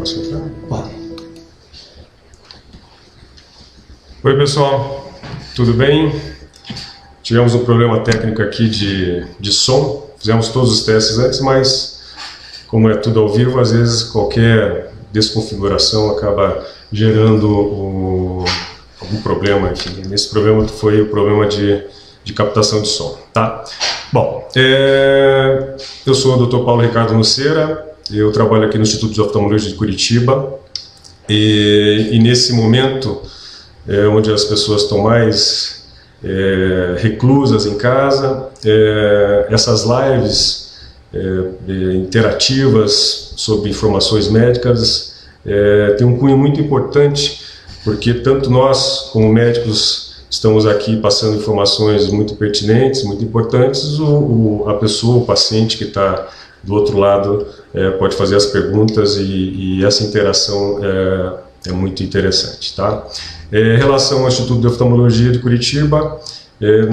Posso entrar? Pode. Oi pessoal, tudo bem? Tivemos um problema técnico aqui de som. Fizemos todos os testes antes, mas como é tudo ao vivo, às vezes qualquer desconfiguração acaba gerando algum problema aqui. Nesse problema foi o problema de captação de som, tá? Bom, eu sou o Dr. Paulo Ricardo Nuceira, eu trabalho aqui no Instituto de Oftalmologia de Curitiba e nesse momento onde as pessoas estão mais reclusas em casa, essas lives interativas sobre informações médicas tem um cunho muito importante, porque tanto nós como médicos estamos aqui passando informações muito pertinentes, muito importantes, a pessoa, o paciente que está do outro lado pode fazer as perguntas e essa interação é muito interessante, tá? Em relação ao Instituto de Oftalmologia de Curitiba,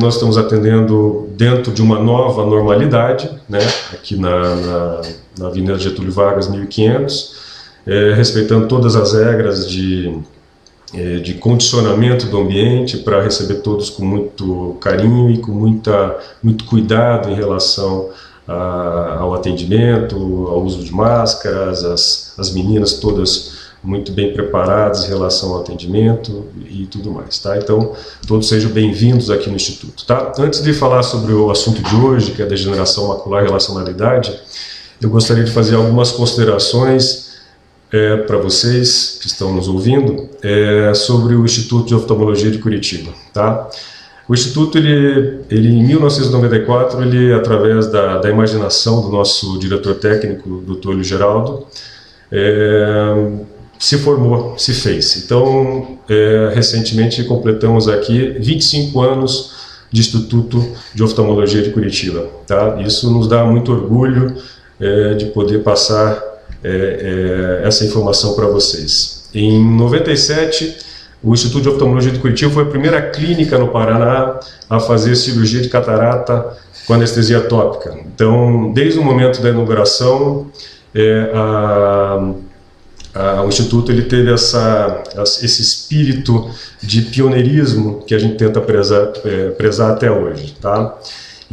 nós estamos atendendo dentro de uma nova normalidade, né, aqui na Avenida Getúlio Vargas, 1500, respeitando todas as regras de condicionamento do ambiente para receber todos com muito carinho e com muito cuidado em relação ao atendimento, ao uso de máscaras, as meninas todas muito bem preparadas em relação ao atendimento e tudo mais, tá? Então, todos sejam bem-vindos aqui no Instituto, tá? Antes de falar sobre o assunto de hoje, que é a degeneração macular e relacionalidade, eu gostaria de fazer algumas considerações para vocês que estão nos ouvindo sobre o Instituto de Oftalmologia de Curitiba, tá? O Instituto, ele em 1994, através da imaginação do nosso diretor técnico, Dr. Luiz Geraldo, se formou, se fez. Então, recentemente completamos aqui 25 anos de Instituto de Oftalmologia de Curitiba, tá? Isso nos dá muito orgulho de poder passar essa informação para vocês. Em 97, o Instituto de Oftalmologia de Curitiba foi a primeira clínica no Paraná a fazer cirurgia de catarata com anestesia tópica. Então, desde o momento da inauguração, o Instituto ele teve esse espírito de pioneirismo que a gente tenta prezar até hoje, tá?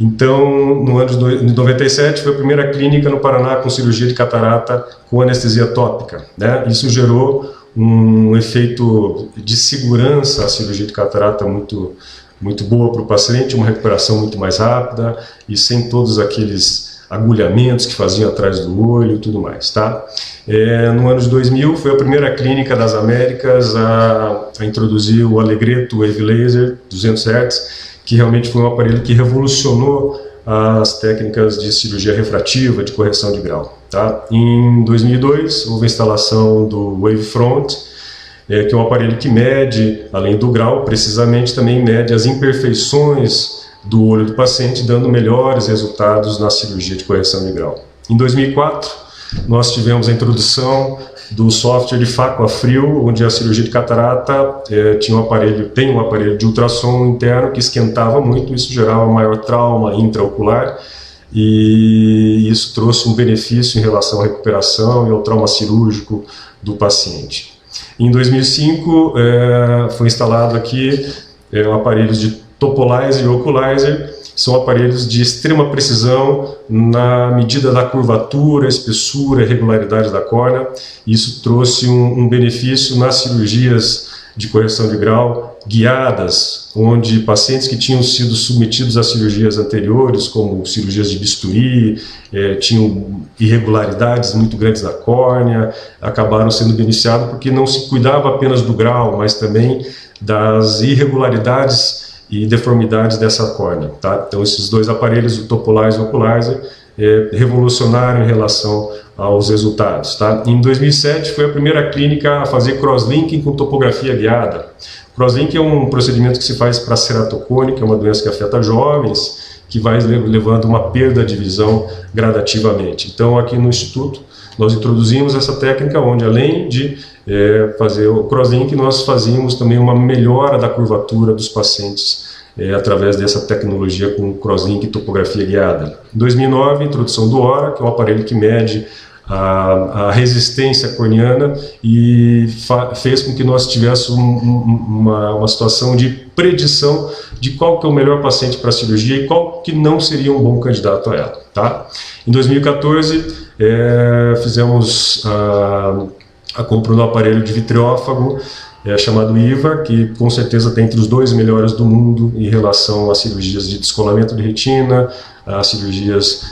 Então, no ano de 97, foi a primeira clínica no Paraná com cirurgia de catarata com anestesia tópica, né? Isso gerou um efeito de segurança, a cirurgia de catarata muito boa para o paciente, uma recuperação muito mais rápida e sem todos aqueles agulhamentos que faziam atrás do olho e tudo mais, tá? No ano de 2000, foi a primeira clínica das Américas a introduzir o Alegreto Wave Laser 200 Hz, que realmente foi um aparelho que revolucionou as técnicas de cirurgia refrativa, de correção de grau, tá? Em 2002, houve a instalação do Wavefront, que é um aparelho que mede, além do grau, precisamente também mede as imperfeições do olho do paciente, dando melhores resultados na cirurgia de correção de grau. Em 2004, nós tivemos a introdução do software de Faco a Frio, onde a cirurgia de catarata tem um aparelho de ultrassom interno que esquentava muito, isso gerava maior trauma intraocular e isso trouxe um benefício em relação à recuperação e ao trauma cirúrgico do paciente. Em 2005, foi instalado aqui aparelhos de Topolizer e Oculizer, são aparelhos de extrema precisão na medida da curvatura, espessura e regularidade da córnea. Isso trouxe um benefício nas cirurgias de correção de grau guiadas, onde pacientes que tinham sido submetidos a cirurgias anteriores, como cirurgias de bisturi, tinham irregularidades muito grandes na córnea, acabaram sendo beneficiados porque não se cuidava apenas do grau, mas também das irregularidades e deformidades dessa córnea, tá? Então esses dois aparelhos, o Topolizer e o Oculizer, revolucionaram em relação aos resultados, tá? Em 2007 foi a primeira clínica a fazer crosslinking com topografia guiada. Crosslinking é um procedimento que se faz para ceratocone, que é uma doença que afeta jovens, que vai levando uma perda de visão gradativamente. Então aqui no Instituto nós introduzimos essa técnica onde, além de fazer o crosslink, nós fazíamos também uma melhora da curvatura dos pacientes através dessa tecnologia com crosslink e topografia guiada. Em 2009, introdução do ORA, que é um aparelho que mede a resistência corneana e fez com que nós tivéssemos uma situação de predição de qual que é o melhor paciente para a cirurgia e qual que não seria um bom candidato a ela. Tá? Em 2014, fizemos a compra do aparelho de vitreófago chamado IVA, que com certeza está entre os 2 melhores do mundo em relação a cirurgias de descolamento de retina, a cirurgias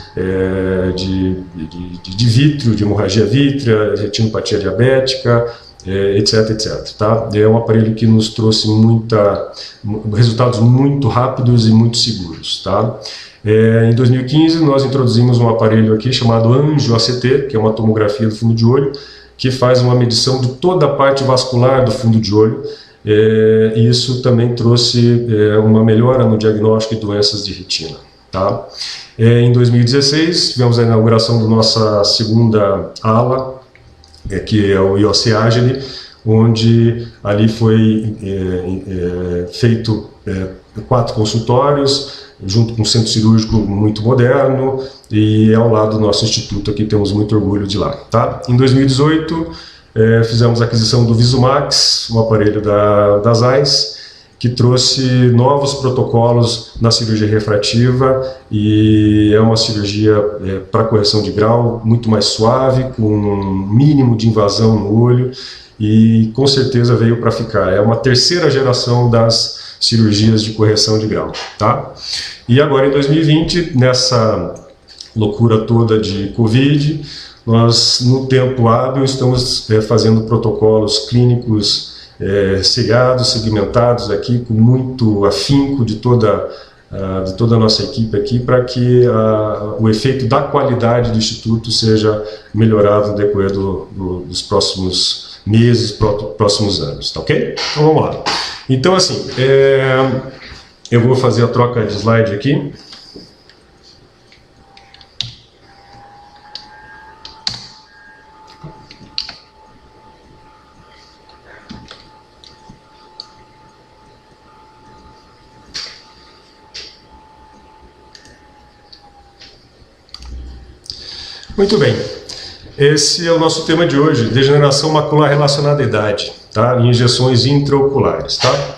de vítreo, de hemorragia vítrea, retinopatia diabética, etc, etc. Tá? É um aparelho que nos trouxe resultados muito rápidos e muito seguros. Tá? Em 2015, nós introduzimos um aparelho aqui chamado Anjo ACT, que é uma tomografia do fundo de olho, que faz uma medição de toda a parte vascular do fundo de olho. E isso também trouxe uma melhora no diagnóstico de doenças de retina. Tá? Em 2016, tivemos a inauguração da nossa segunda ala, que é o IOC Agile, onde ali foi feito 4 consultórios, junto com um centro cirúrgico muito moderno, e ao lado do nosso instituto aqui, temos muito orgulho de lá. Tá? Em 2018, fizemos a aquisição do Visumax, um aparelho da Zeiss, que trouxe novos protocolos na cirurgia refrativa, e é uma cirurgia para correção de grau muito mais suave, com um mínimo de invasão no olho, e com certeza veio para ficar. É uma terceira geração das cirurgias de correção de grau. Tá? E agora em 2020, nessa loucura toda de Covid, nós no tempo hábil estamos fazendo protocolos clínicos seriados, segmentados aqui, com muito afinco de toda a nossa equipe aqui, para que o efeito da qualidade do Instituto seja melhorado no decorrer dos próximos meses, próximos anos, tá ok? Então vamos lá. Então assim, eu vou fazer a troca de slide aqui. Muito bem, esse é o nosso tema de hoje, degeneração macular relacionada à idade, tá? Injeções intraoculares. Tá?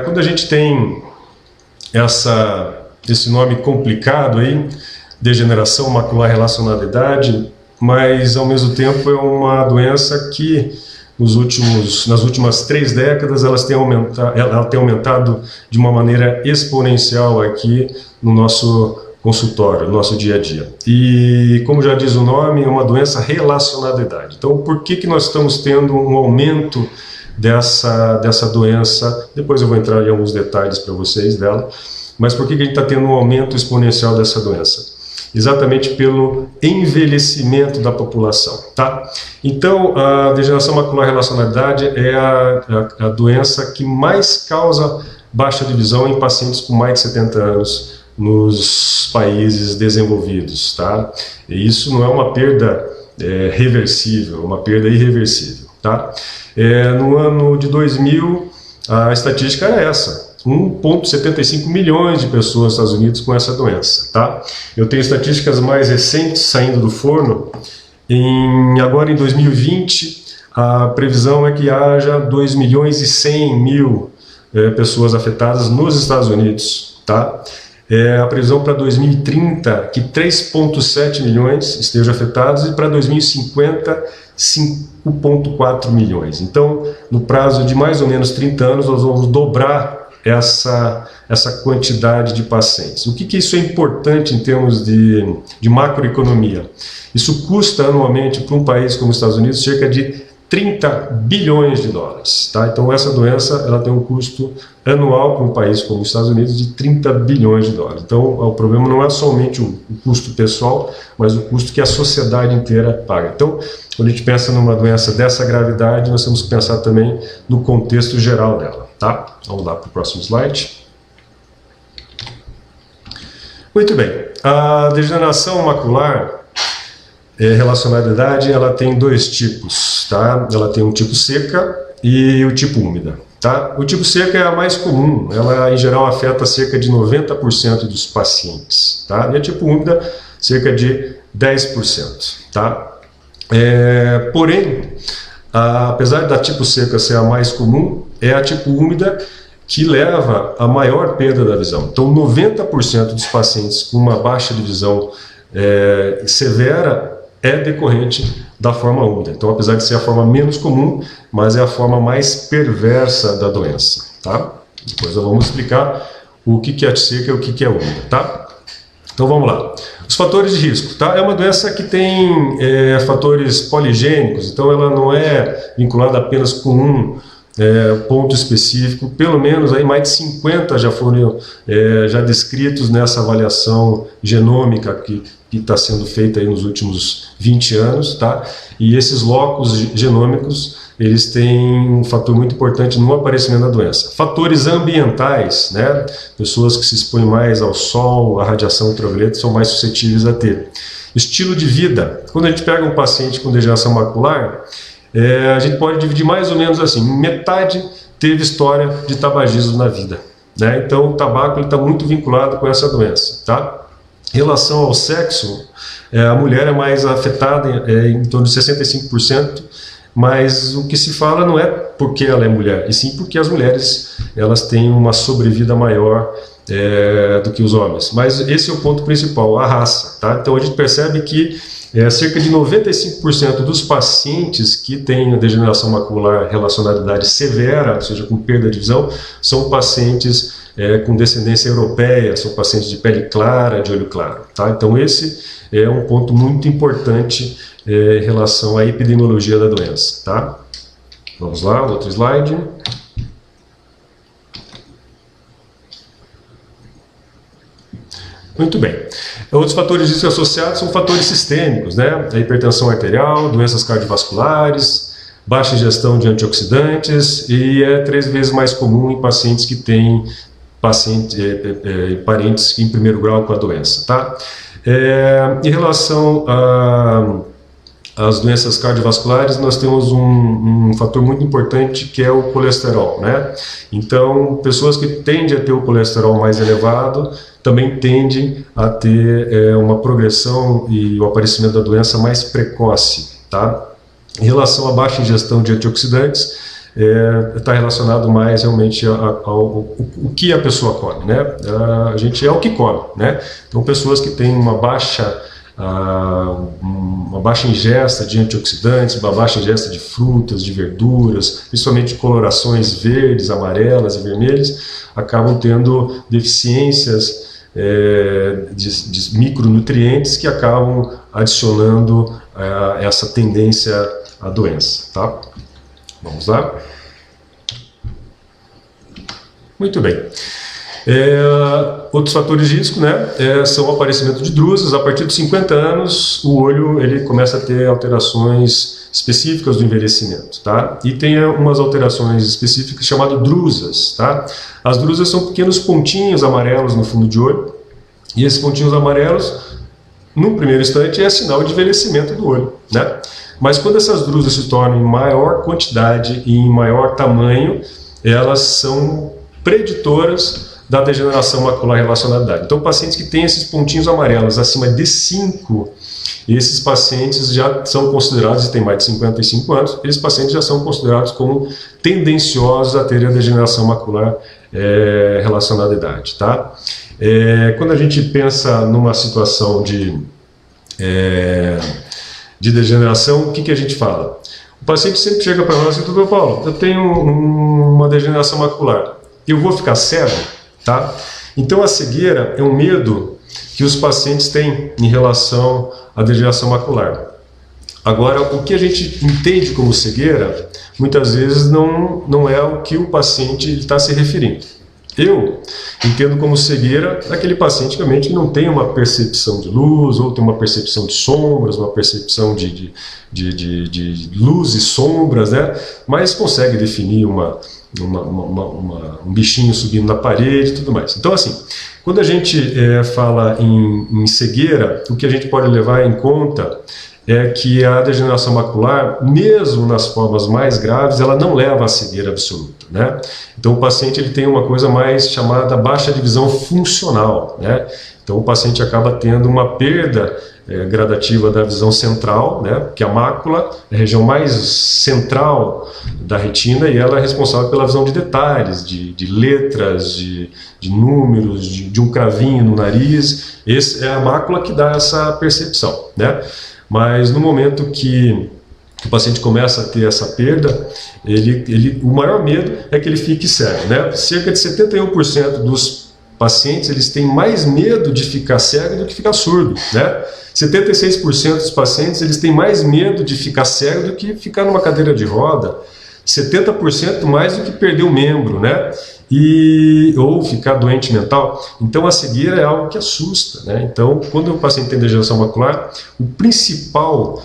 Quando a gente tem esse nome complicado aí, degeneração macular relacionada à idade, mas ao mesmo tempo é uma doença que nas últimas 3 décadas ela tem aumentado de uma maneira exponencial aqui no nosso consultório, no nosso dia a dia. E, como já diz o nome, é uma doença relacionada à idade. Então, por que nós estamos tendo um aumento dessa doença? Depois eu vou entrar em alguns detalhes para vocês dela. Mas por que a gente está tendo um aumento exponencial dessa doença? Exatamente pelo envelhecimento da população. Tá? Então, a degeneração macular relacionada à idade é a doença que mais causa baixa de visão em pacientes com mais de 70 anos, nos países desenvolvidos, tá? E isso não é uma perda reversível, é uma perda irreversível, tá? No ano de 2000, a estatística era essa: 1,75 milhões de pessoas nos Estados Unidos com essa doença, tá? Eu tenho estatísticas mais recentes saindo do forno. Agora em 2020, a previsão é que haja 2 milhões e 100 mil pessoas afetadas nos Estados Unidos, tá? A previsão para 2030 que 3,7 milhões estejam afetados, e para 2050 5,4 milhões. Então, no prazo de mais ou menos 30 anos, nós vamos dobrar essa quantidade de pacientes. O que isso é importante em termos de macroeconomia? Isso custa anualmente para um país como os Estados Unidos cerca de 30 bilhões de dólares. Tá? Então essa doença ela tem um custo anual para um país como os Estados Unidos de 30 bilhões de dólares. Então o problema não é somente o custo pessoal, mas o custo que a sociedade inteira paga. Então, quando a gente pensa numa doença dessa gravidade, nós temos que pensar também no contexto geral dela. Tá? Vamos lá para o próximo slide. Muito bem, a degeneração macular relacionada à idade, ela tem 2 tipos, tá? Ela tem o tipo seca e o tipo úmida, tá? O tipo seca é a mais comum, ela em geral afeta cerca de 90% dos pacientes, tá? E a tipo úmida, cerca de 10%, tá? Porém, apesar da tipo seca ser a mais comum, é a tipo úmida que leva a maior perda da visão. Então, 90% dos pacientes com uma baixa de visão severa é decorrente da forma úmida. Então, apesar de ser a forma menos comum, mas é a forma mais perversa da doença, tá? Depois nós vamos explicar o que é seca e o que é úmida, tá? Então, vamos lá. Os fatores de risco, tá? É uma doença que tem fatores poligênicos, então ela não é vinculada apenas com um ponto específico. Pelo menos aí mais de 50 já foram já descritos nessa avaliação genômica que está sendo feita aí nos últimos 20 anos, tá? E esses locos genômicos, eles têm um fator muito importante no aparecimento da doença. Fatores ambientais, né? Pessoas que se expõem mais ao sol, à radiação ultravioleta, são mais suscetíveis a ter. Estilo de vida. Quando a gente pega um paciente com degeneração macular, a gente pode dividir mais ou menos assim: metade teve história de tabagismo na vida, né? Então o tabaco está muito vinculado com essa doença, tá? Em relação ao sexo, a mulher é mais afetada, em torno de 65%, mas o que se fala não é porque ela é mulher, e sim porque as mulheres elas têm uma sobrevida maior do que os homens. Mas esse é o ponto principal, a raça, tá? Então a gente percebe que cerca de 95% dos pacientes que têm degeneração macular relacionada à idade severa, ou seja, com perda de visão, são pacientes com descendência europeia, são pacientes de pele clara, de olho claro, tá? Então esse é um ponto muito importante em relação à epidemiologia da doença, tá? Vamos lá, outro slide. Muito bem. Outros fatores de risco associados são fatores sistêmicos, né? A hipertensão arterial, doenças cardiovasculares, baixa ingestão de antioxidantes, e é 3 vezes mais comum em pacientes que têm parentes em primeiro grau com a doença, tá? Em relação às doenças cardiovasculares, nós temos um fator muito importante que é o colesterol, né? Então, pessoas que tendem a ter o colesterol mais elevado também tendem a ter uma progressão e o aparecimento da doença mais precoce, tá? Em relação à baixa ingestão de antioxidantes, está relacionado mais realmente ao que a pessoa come, né? A gente é o que come, né? Então, pessoas que têm uma baixa ingesta de antioxidantes, uma baixa ingesta de frutas, de verduras, principalmente colorações verdes, amarelas e vermelhas, acabam tendo deficiências de micronutrientes que acabam adicionando essa tendência à doença, tá? Vamos lá? Muito bem. Outros fatores de risco, né, são o aparecimento de drusas. A partir de 50 anos, o olho ele começa a ter alterações específicas do envelhecimento, tá? E tem umas alterações específicas chamadas drusas, tá? As drusas são pequenos pontinhos amarelos no fundo de olho, e esses pontinhos amarelos, no primeiro instante, é sinal de envelhecimento do olho, né? Mas quando essas drusas se tornam em maior quantidade e em maior tamanho, elas são preditoras da degeneração macular relacionada à idade. Então, pacientes que têm esses pontinhos amarelos acima de 5, esses pacientes já são considerados, e têm mais de 55 anos, esses pacientes já são considerados como tendenciosos a terem a degeneração macular relacionada à idade, tá? Quando a gente pensa numa situação de degeneração, o que a gente fala? O paciente sempre chega para nós e diz: doutor Paulo, eu tenho uma degeneração macular, eu vou ficar cego? Tá? Então a cegueira é um medo que os pacientes têm em relação à degeneração macular. Agora, o que a gente entende como cegueira, muitas vezes não é o que o paciente está se referindo. Eu entendo como cegueira aquele paciente realmente que não tem uma percepção de luz, ou tem uma percepção de sombras, uma percepção de luz e sombras, né? Mas consegue definir um bichinho subindo na parede e tudo mais. Então, assim, quando a gente fala em cegueira, o que a gente pode levar em conta é que a degeneração macular, mesmo nas formas mais graves, ela não leva à cegueira absoluta, né? Então o paciente ele tem uma coisa mais chamada baixa de visão funcional, né? Então o paciente acaba tendo uma perda gradativa da visão central, né, que a mácula é a região mais central da retina e ela é responsável pela visão de detalhes, de letras, de números, de um cravinho no nariz. Essa é a mácula que dá essa percepção, né? Mas no momento que o paciente começa a ter essa perda, o maior medo é que ele fique cego, né? Cerca de 71% dos pacientes eles têm mais medo de ficar cego do que ficar surdo, né? 76% dos pacientes eles têm mais medo de ficar cego do que ficar numa cadeira de roda, 70% mais do que perder o membro, né? Ou ficar doente mental. Então a cegueira é algo que assusta, né? Então quando o paciente tem degeneração macular, o principal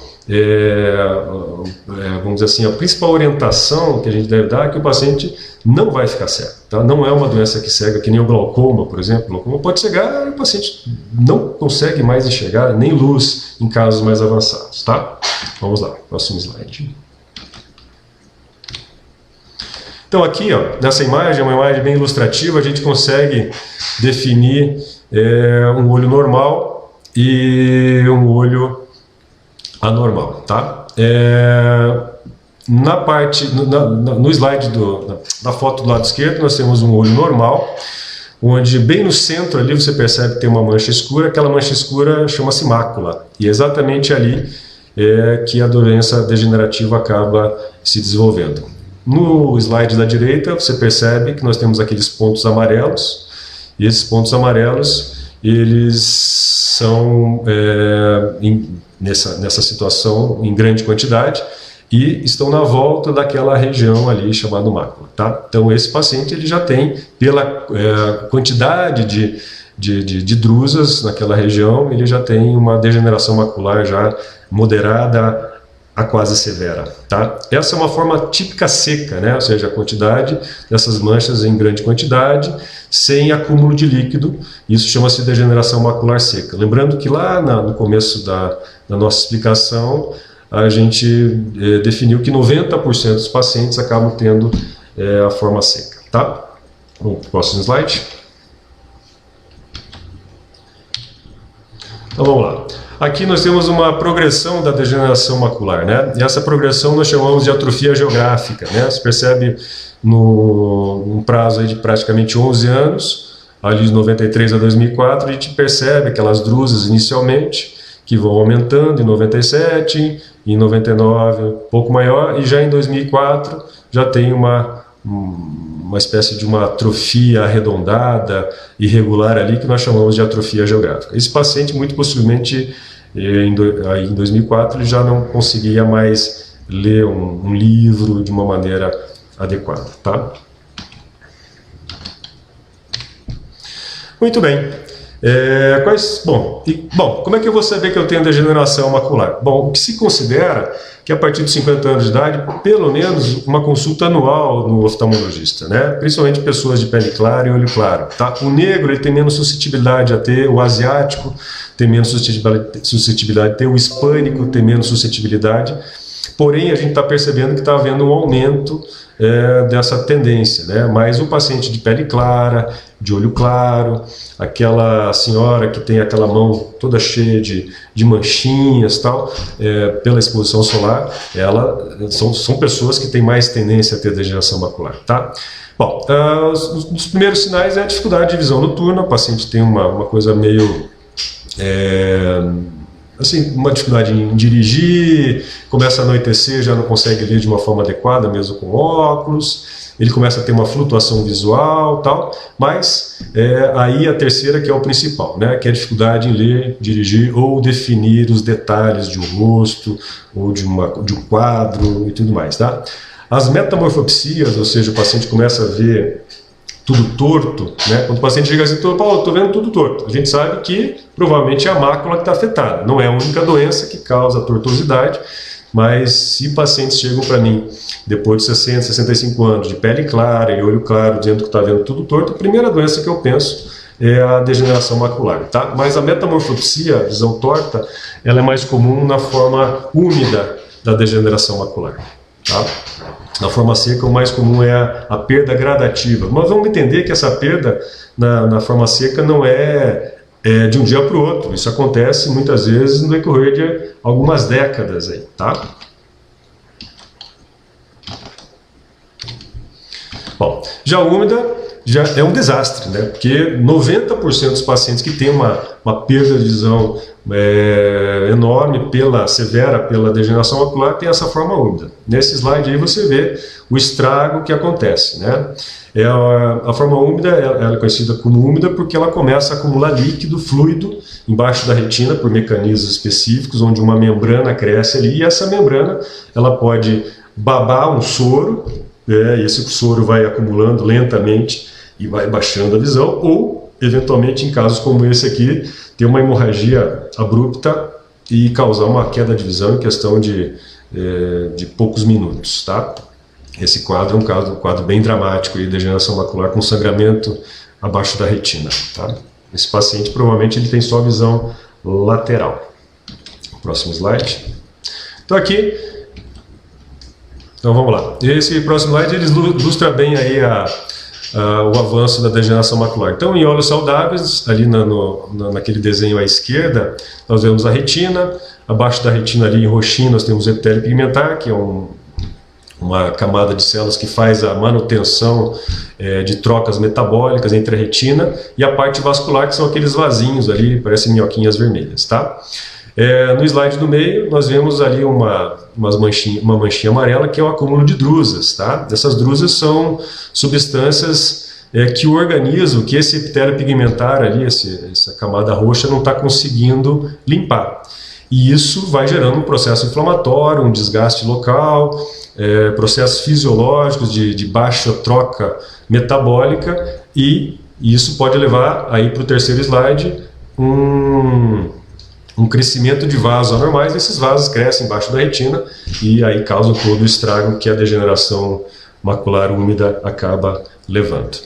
vamos dizer assim, a principal orientação que a gente deve dar é que o paciente não vai ficar cego, tá? Não é uma doença que cega, que nem o glaucoma, por exemplo. O glaucoma pode cegar e o paciente não consegue mais enxergar nem luz em casos mais avançados, tá? Vamos lá, próximo slide. Então aqui, ó, nessa imagem, uma imagem bem ilustrativa, a gente consegue definir um olho normal e um olho anormal, tá? Na parte, no slide da foto do lado esquerdo, nós temos um olho normal, onde bem no centro ali você percebe que tem uma mancha escura. Aquela mancha escura chama-se mácula, e é exatamente ali que a doença degenerativa acaba se desenvolvendo. No slide da direita, você percebe que nós temos aqueles pontos amarelos, e esses pontos amarelos, eles são nessa situação em grande quantidade e estão na volta daquela região ali chamada mácula, tá? Então esse paciente ele já tem, pela quantidade de drusas naquela região, ele já tem uma degeneração macular já moderada a quase severa, tá? Essa é uma forma típica seca, né? Ou seja, a quantidade dessas manchas em grande quantidade, sem acúmulo de líquido. Isso chama-se degeneração macular seca. Lembrando que lá no começo da nossa explicação, a gente definiu que 90% dos pacientes acabam tendo a forma seca, tá? Próximo slide. Então vamos lá. Aqui nós temos uma progressão da degeneração macular, né? E essa progressão nós chamamos de atrofia geográfica, né? Você percebe num prazo aí de praticamente 11 anos, ali de 93 a 2004, a gente percebe aquelas drusas inicialmente, que vão aumentando em 97, em 99 um pouco maior, e já em 2004 já tem uma espécie de uma atrofia arredondada, irregular ali, que nós chamamos de atrofia geográfica. Esse paciente, muito possivelmente, em 2004, ele já não conseguia mais ler um livro de uma maneira adequada, tá? Muito bem. Como é que eu vou saber que eu tenho degeneração macular? Bom, o que se considera que a partir de 50 anos de idade, pelo menos uma consulta anual no oftalmologista, né? Principalmente pessoas de pele clara e olho claro, tá? O negro ele tem menos suscetibilidade a ter, o asiático tem menos suscetibilidade a ter, o hispânico tem menos suscetibilidade. Porém, a gente está percebendo que está havendo um aumento dessa tendência, né? Mas o paciente de pele clara, de olho claro, aquela senhora que tem aquela mão toda cheia de manchinhas tal, pela exposição solar, são pessoas que têm mais tendência a ter degeneração macular, tá? Bom, os primeiros sinais é a dificuldade de visão noturna. O paciente tem uma coisa meio assim, uma dificuldade em dirigir, começa a anoitecer, já não consegue ler de uma forma adequada, mesmo com óculos, ele começa a ter uma flutuação visual, tal, mas aí a terceira que é o principal, né, que é a dificuldade em ler, dirigir ou definir os detalhes de um rosto, ou de um quadro e tudo mais, tá? As metamorfopsias, ou seja, o paciente começa a ver tudo torto, né? Quando o paciente chega assim, estou vendo tudo torto. A gente sabe que provavelmente é a mácula que está afetada. Não é a única doença que causa tortuosidade, mas se pacientes chegam para mim depois de 60, 65 anos, de pele clara e olho claro, dizendo que está vendo tudo torto, a primeira doença que eu penso é a degeneração macular, tá? Mas a metamorfopsia, a visão torta, ela é mais comum na forma úmida da degeneração macular, tá? Na forma seca, o mais comum é a perda gradativa. Mas vamos entender que essa perda na forma seca não é de um dia para o outro. Isso acontece muitas vezes no decorrer de algumas décadas aí, tá? Bom, já a úmida já é um desastre, né? Porque 90% dos pacientes que têm uma perda de visão enorme, severa pela degeneração macular, tem essa forma úmida. Nesse slide aí você vê o estrago que acontece, né? A forma úmida ela é conhecida como úmida porque ela começa a acumular líquido, fluido, embaixo da retina por mecanismos específicos, onde uma membrana cresce ali, e essa membrana ela pode babar um soro, e esse soro vai acumulando lentamente e vai baixando a visão, ou, eventualmente, em casos como esse aqui, ter uma hemorragia abrupta e causar uma queda de visão em questão de poucos minutos, tá? Esse quadro é um quadro bem dramático, de degeneração macular com sangramento abaixo da retina, tá? Esse paciente, provavelmente, ele tem só visão lateral. Próximo slide. Então, aqui... Então vamos lá. Esse próximo slide ele ilustra bem aí o avanço da degeneração macular. Então, em olhos saudáveis, ali naquele desenho à esquerda, nós vemos a retina. Abaixo da retina, ali em roxinho, nós temos o epitélio pigmentar, que é uma camada de células que faz a manutenção de trocas metabólicas entre a retina, e a parte vascular, que são aqueles vasinhos ali, parecem minhoquinhas vermelhas, tá? No slide do meio, nós vemos ali uma manchinha amarela, que é o acúmulo de drusas, tá? Essas drusas são substâncias que o organismo, que esse epitélio pigmentar ali, essa camada roxa, não está conseguindo limpar. E isso vai gerando um processo inflamatório, um desgaste local, processos fisiológicos de baixa troca metabólica, e isso pode levar aí para o terceiro slide um crescimento de vasos anormais. Esses vasos crescem embaixo da retina e aí causam todo o estrago que a degeneração macular úmida acaba levando.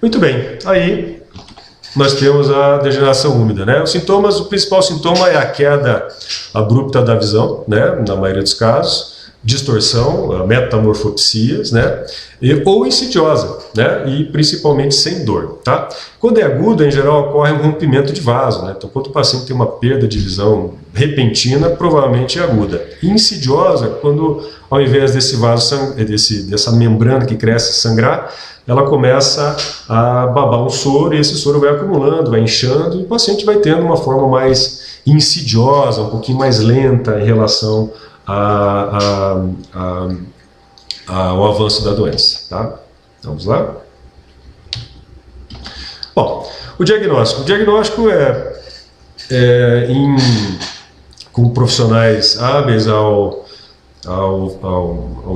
Muito bem, aí nós temos a degeneração úmida, né? Os sintomas, o principal sintoma é a queda abrupta da visão, né? Na maioria dos casos, distorção, metamorfopsias, né? Ou insidiosa, né? E principalmente sem dor, tá? Quando é aguda, em geral, ocorre um rompimento de vaso, né? Então, quando o paciente tem uma perda de visão repentina, provavelmente é aguda. Insidiosa, quando ao invés desse vaso, dessa membrana que cresce sangrar, ela começa a babar um soro, e esse soro vai acumulando, vai inchando, e o paciente vai tendo uma forma mais insidiosa, um pouquinho mais lenta em relação ao avanço da doença, tá? Vamos lá? Bom, o diagnóstico. O diagnóstico com profissionais hábeis ao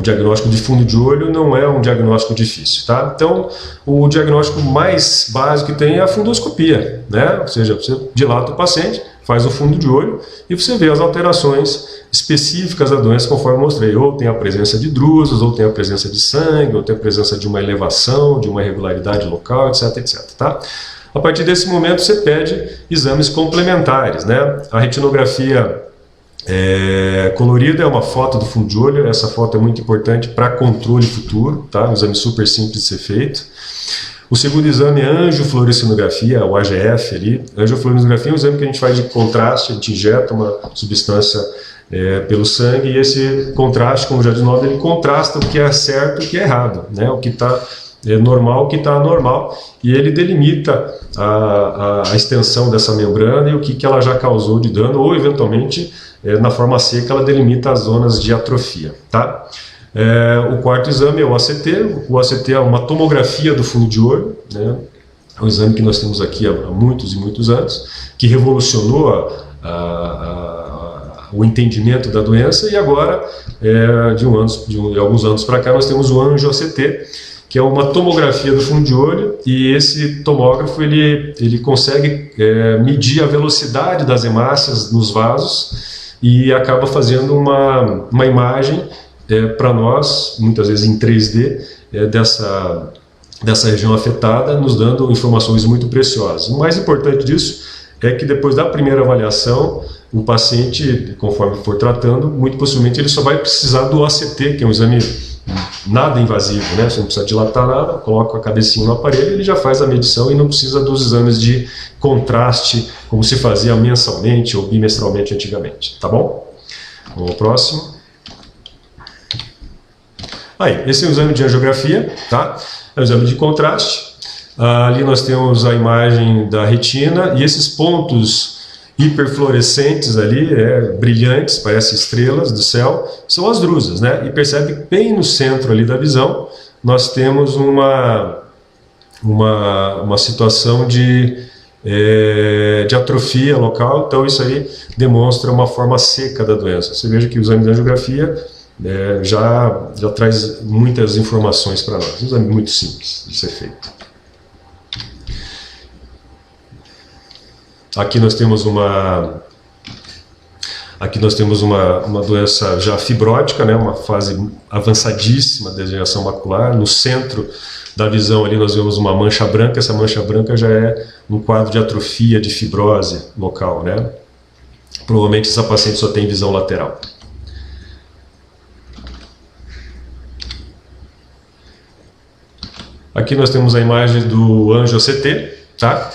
diagnóstico de fundo de olho, não é um diagnóstico difícil, tá? Então, o diagnóstico mais básico que tem é a fundoscopia, né? Ou seja, você dilata o paciente, faz o fundo de olho e você vê as alterações específicas da doença, conforme mostrei. Ou tem a presença de drusas, ou tem a presença de sangue, ou tem a presença de uma elevação, de uma irregularidade local, etc, etc, tá? A partir desse momento, você pede exames complementares, né? A retinografia colorida é uma foto do fundo de olho. Essa foto é muito importante para controle futuro, tá? Um exame super simples de ser feito. O segundo exame é angiofluorescinografia, o AGF ali. Angiofluorescinografia é um exame que a gente faz de contraste, a gente injeta uma substância pelo sangue, e esse contraste, como já diz o nome, ele contrasta o que é certo e o que é errado, né? O que está normal, o que está anormal, e ele delimita a extensão dessa membrana e o que ela já causou de dano, ou eventualmente, na forma seca, ela delimita as zonas de atrofia, tá? O quarto exame é o ACT. O ACT é uma tomografia do fundo de olho, né? É um exame que nós temos aqui há muitos e muitos anos, que revolucionou o entendimento da doença, e agora, de alguns anos para cá, nós temos o angio-ACT, que é uma tomografia do fundo de olho, e esse tomógrafo ele consegue medir a velocidade das hemácias nos vasos e acaba fazendo uma imagem para nós, muitas vezes em 3D, dessa região afetada, nos dando informações muito preciosas. O mais importante disso é que depois da primeira avaliação, o paciente, conforme for tratando, muito possivelmente ele só vai precisar do ACT, que é um exame nada invasivo, né? Você não precisa dilatar nada, coloca a cabecinha no aparelho, ele já faz a medição e não precisa dos exames de contraste, como se fazia mensalmente ou bimestralmente antigamente, tá bom? Vamos ao próximo. Aí, esse é o exame de angiografia, tá? É o exame de contraste. Ali nós temos a imagem da retina e esses pontos hiperfluorescentes ali, brilhantes, parecem estrelas do céu, são as drusas, né? E percebe que bem no centro ali da visão nós temos uma situação de atrofia local, então isso aí demonstra uma forma seca da doença. Você veja que o exame de angiografia já traz muitas informações para nós. Um exame muito simples de ser feito. Aqui nós temos uma doença já fibrótica, né, uma fase avançadíssima de degeneração macular. No centro da visão ali nós vemos uma mancha branca. Essa mancha branca já é um quadro de atrofia, de fibrose local, né? Provavelmente essa paciente só tem visão lateral. Aqui nós temos a imagem do angio-CT, tá?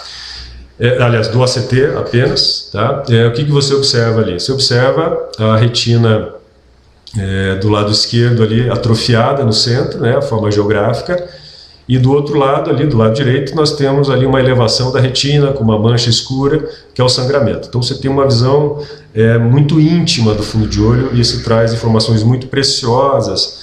Aliás, do ACT apenas, tá? O que você observa ali? Você observa a retina do lado esquerdo ali atrofiada no centro, né, a forma geográfica, e do outro lado ali, do lado direito, nós temos ali uma elevação da retina com uma mancha escura, que é o sangramento. Então você tem uma visão muito íntima do fundo de olho e isso traz informações muito preciosas,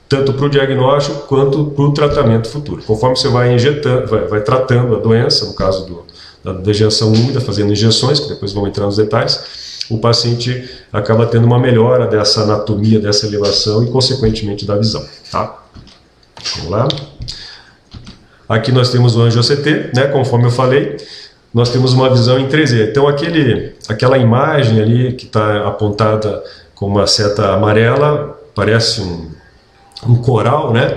tanto para o diagnóstico quanto para o tratamento futuro. Conforme você vai injetando, vai tratando a doença, no caso da degeneração úmida, fazendo injeções, que depois vão entrar nos detalhes, o paciente acaba tendo uma melhora dessa anatomia, dessa elevação e, consequentemente, da visão. Tá? Vamos lá. Aqui nós temos o angio-CT, né? Conforme eu falei, nós temos uma visão em 3D. Então, aquela imagem ali que está apontada com uma seta amarela, parece um coral, né?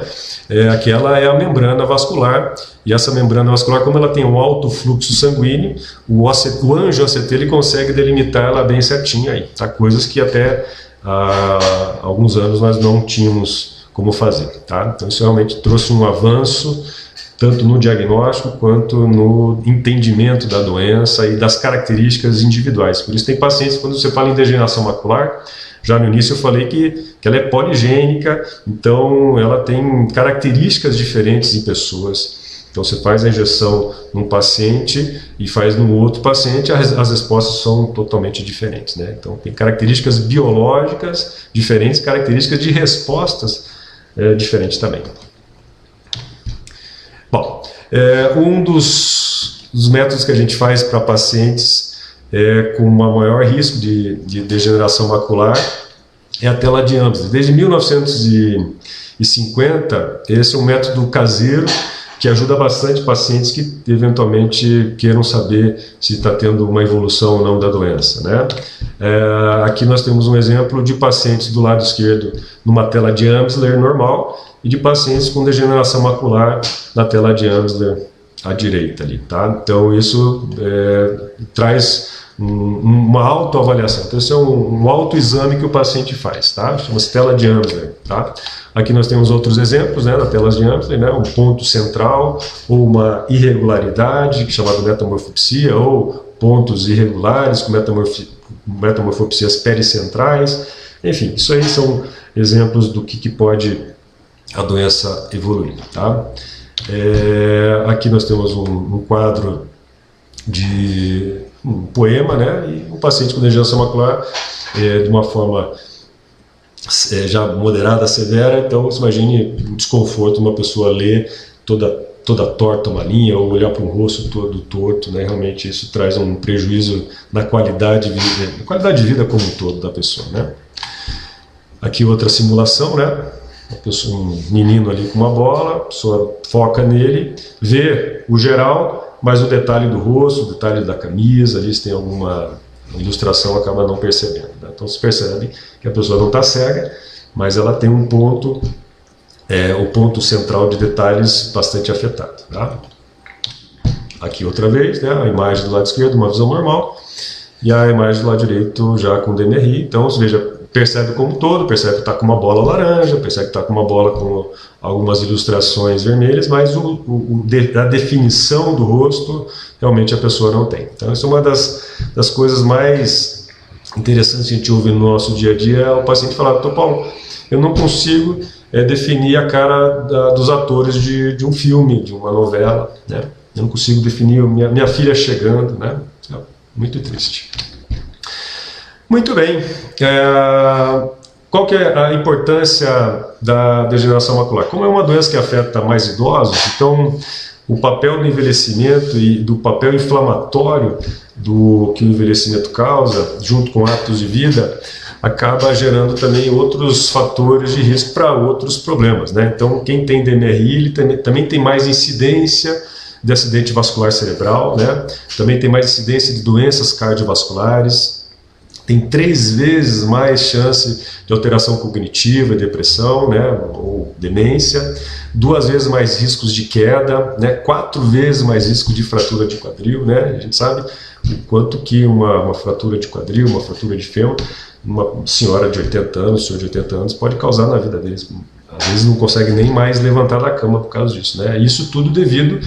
Aquela é a membrana vascular, e essa membrana vascular, como ela tem um alto fluxo sanguíneo, o angio-ACT ele consegue delimitar ela bem certinha aí, tá? Coisas que até há alguns anos nós não tínhamos como fazer, tá? Então isso realmente trouxe um avanço tanto no diagnóstico quanto no entendimento da doença e das características individuais. Por isso tem pacientes, quando você fala em degeneração macular, já no início eu falei que ela é poligênica, então ela tem características diferentes em pessoas. Então você faz a injeção num paciente e faz no outro paciente, as respostas são totalmente diferentes, né? Então tem características biológicas diferentes, características de respostas diferentes também. Bom, um dos métodos que a gente faz para pacientes com um maior risco de degeneração macular é a tela de Amsler. Desde 1950, esse é um método caseiro que ajuda bastante pacientes que eventualmente queiram saber se está tendo uma evolução ou não da doença, né? Aqui nós temos um exemplo de pacientes do lado esquerdo numa tela de Amsler normal e de pacientes com degeneração macular na tela de Amsler à direita ali, tá? Então isso traz uma autoavaliação. Então esse é um autoexame que o paciente faz, tá? Chama-se tela de Amsler, tá? Aqui nós temos outros exemplos, né, na tela de Amsler, né, um ponto central ou uma irregularidade, chamada metamorfopsia, ou pontos irregulares com metamorfopsias pericentrais. Enfim, isso aí são exemplos do que pode a doença evoluir, tá? Aqui nós temos um quadro de um poema, né, e um paciente com degeneração macular de uma forma já moderada, severa. Então você imagine o desconforto de uma pessoa ler toda torta uma linha ou olhar para um rosto todo torto, né? Realmente isso traz um prejuízo na qualidade de vida como um todo da pessoa, né? Aqui outra simulação, né? Um menino ali com uma bola, a pessoa foca nele, vê o geral, mas o detalhe do rosto, o detalhe da camisa, ali se tem alguma ilustração, acaba não percebendo, né? Então se percebe que a pessoa não está cega, mas ela tem um ponto, o ponto central de detalhes bastante afetado, tá? Aqui outra vez, né, a imagem do lado esquerdo, uma visão normal, e a imagem do lado direito já com DMRI. Então você veja, percebe como um todo, percebe que está com uma bola laranja, percebe que está com uma bola com algumas ilustrações vermelhas, mas a definição do rosto realmente a pessoa não tem. Então, isso é uma das coisas mais interessantes que a gente ouve no nosso dia a dia, é o paciente falar: doutor Paulo, eu não consigo definir a cara dos atores de um filme, de uma novela, né? Eu não consigo definir minha filha chegando, né? É muito triste. Muito bem. Qual que é a importância da degeneração macular? Como é uma doença que afeta mais idosos, então o papel do envelhecimento e do papel inflamatório que o envelhecimento causa, junto com hábitos de vida, acaba gerando também outros fatores de risco para outros problemas, né? Então, quem tem DMRI, ele também tem mais incidência de acidente vascular cerebral, né? Também tem mais incidência de doenças cardiovasculares, tem 3 vezes mais chance de alteração cognitiva, depressão, né? Ou demência, 2 vezes mais riscos de queda, né? 4 vezes mais risco de fratura de quadril, né? A gente sabe o quanto que uma fratura de quadril, uma fratura de fêmur, uma senhora de 80 anos, senhor de 80 anos, pode causar na vida deles. Às vezes não consegue nem mais levantar da cama por causa disso, né? Isso tudo devido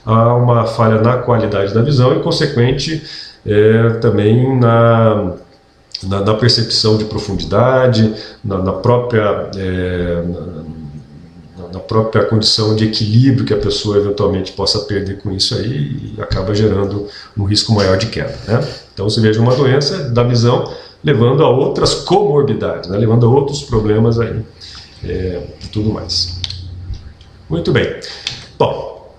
a uma falha na qualidade da visão e consequente também na percepção de profundidade, na própria condição de equilíbrio que a pessoa eventualmente possa perder com isso aí, e acaba gerando um risco maior de queda, né? Então você veja uma doença da visão levando a outras comorbidades, né? Levando a outros problemas aí e tudo mais. Muito bem. Bom,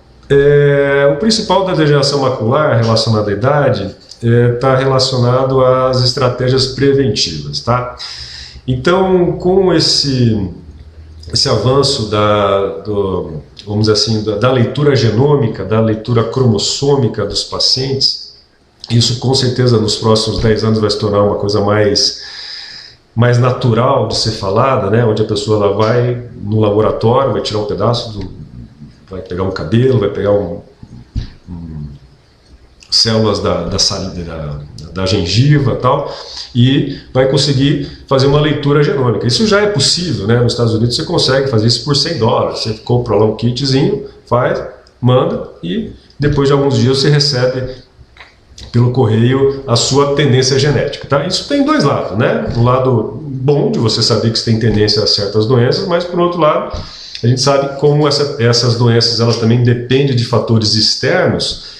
o principal da degeneração macular relacionada à idade está relacionado às estratégias preventivas, tá? Então, com esse avanço vamos dizer assim, da leitura genômica, da leitura cromossômica dos pacientes, isso com certeza nos próximos 10 anos vai se tornar uma coisa mais natural de ser falada, né? Onde a pessoa ela vai no laboratório, vai tirar um pedaço, vai pegar um cabelo, vai pegar células da gengiva e tal, e vai conseguir fazer uma leitura genômica. Isso já é possível, né? Nos Estados Unidos você consegue fazer isso por $100. Você compra lá um kitzinho, faz, manda, e depois de alguns dias você recebe pelo correio a sua tendência genética, tá? Isso tem 2 lados, né? Um lado bom de você saber que você tem tendência a certas doenças, mas por outro lado, a gente sabe como essas doenças elas também dependem de fatores externos.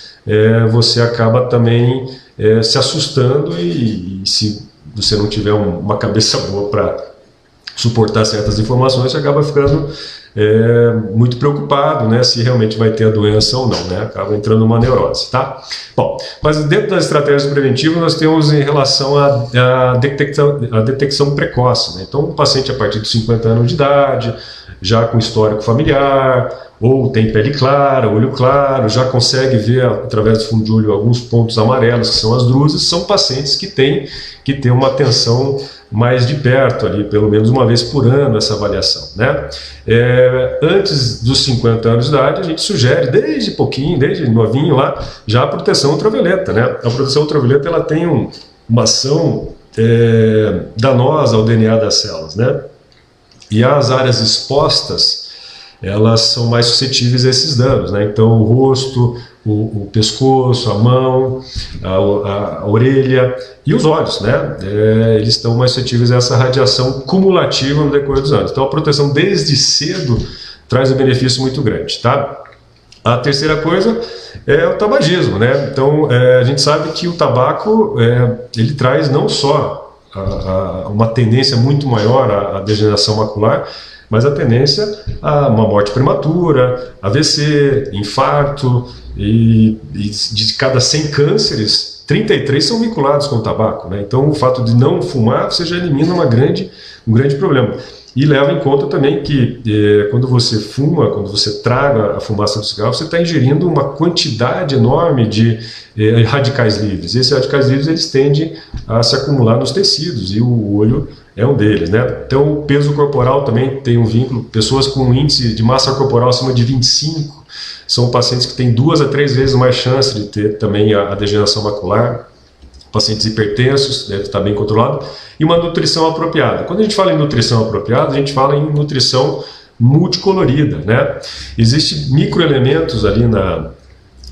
Você acaba também se assustando e se você não tiver uma cabeça boa para suportar certas informações, você acaba ficando muito preocupado, né, se realmente vai ter a doença ou não, né? Acaba entrando numa neurose, tá? Bom, mas dentro das estratégias preventivas nós temos em relação à detecção precoce, né? Então, o paciente a partir de 50 anos de idade, já com histórico familiar, ou tem pele clara, olho claro, já consegue ver através do fundo de olho alguns pontos amarelos, que são as drusas, são pacientes que têm que ter uma atenção mais de perto ali, pelo menos uma vez por ano, essa avaliação, né? Antes dos 50 anos de idade, a gente sugere, desde novinho lá, já a proteção ultravioleta, né? A proteção ultravioleta ela tem uma ação danosa ao DNA das células, né? E as áreas expostas, elas são mais suscetíveis a esses danos, né? Então, o rosto, o pescoço, a mão, a orelha e os olhos, né? Eles estão mais suscetíveis a essa radiação cumulativa no decorrer dos anos. Então, a proteção desde cedo traz um benefício muito grande, tá? A terceira coisa é o tabagismo, né? Então, a gente sabe que o tabaco, ele traz não só uma tendência muito maior à degeneração macular, mas a tendência a uma morte prematura, AVC, infarto, e de cada 100 cânceres, 33 são vinculados com o tabaco, né? Então, o fato de não fumar, você já elimina um grande problema. E leva em conta também que quando você fuma, quando você traga a fumaça do cigarro, você está ingerindo uma quantidade enorme de radicais livres. E esses radicais livres eles tendem a se acumular nos tecidos, e o olho é um deles, né? Então, o peso corporal também tem um vínculo. Pessoas com índice de massa corporal acima de 25 são pacientes que têm 2 a 3 vezes mais chance de ter também a degeneração macular. pacientes hipertensos, deve estar bem controlado, e uma nutrição apropriada. Quando a gente fala em nutrição apropriada, a gente fala em nutrição multicolorida, né? Existem microelementos ali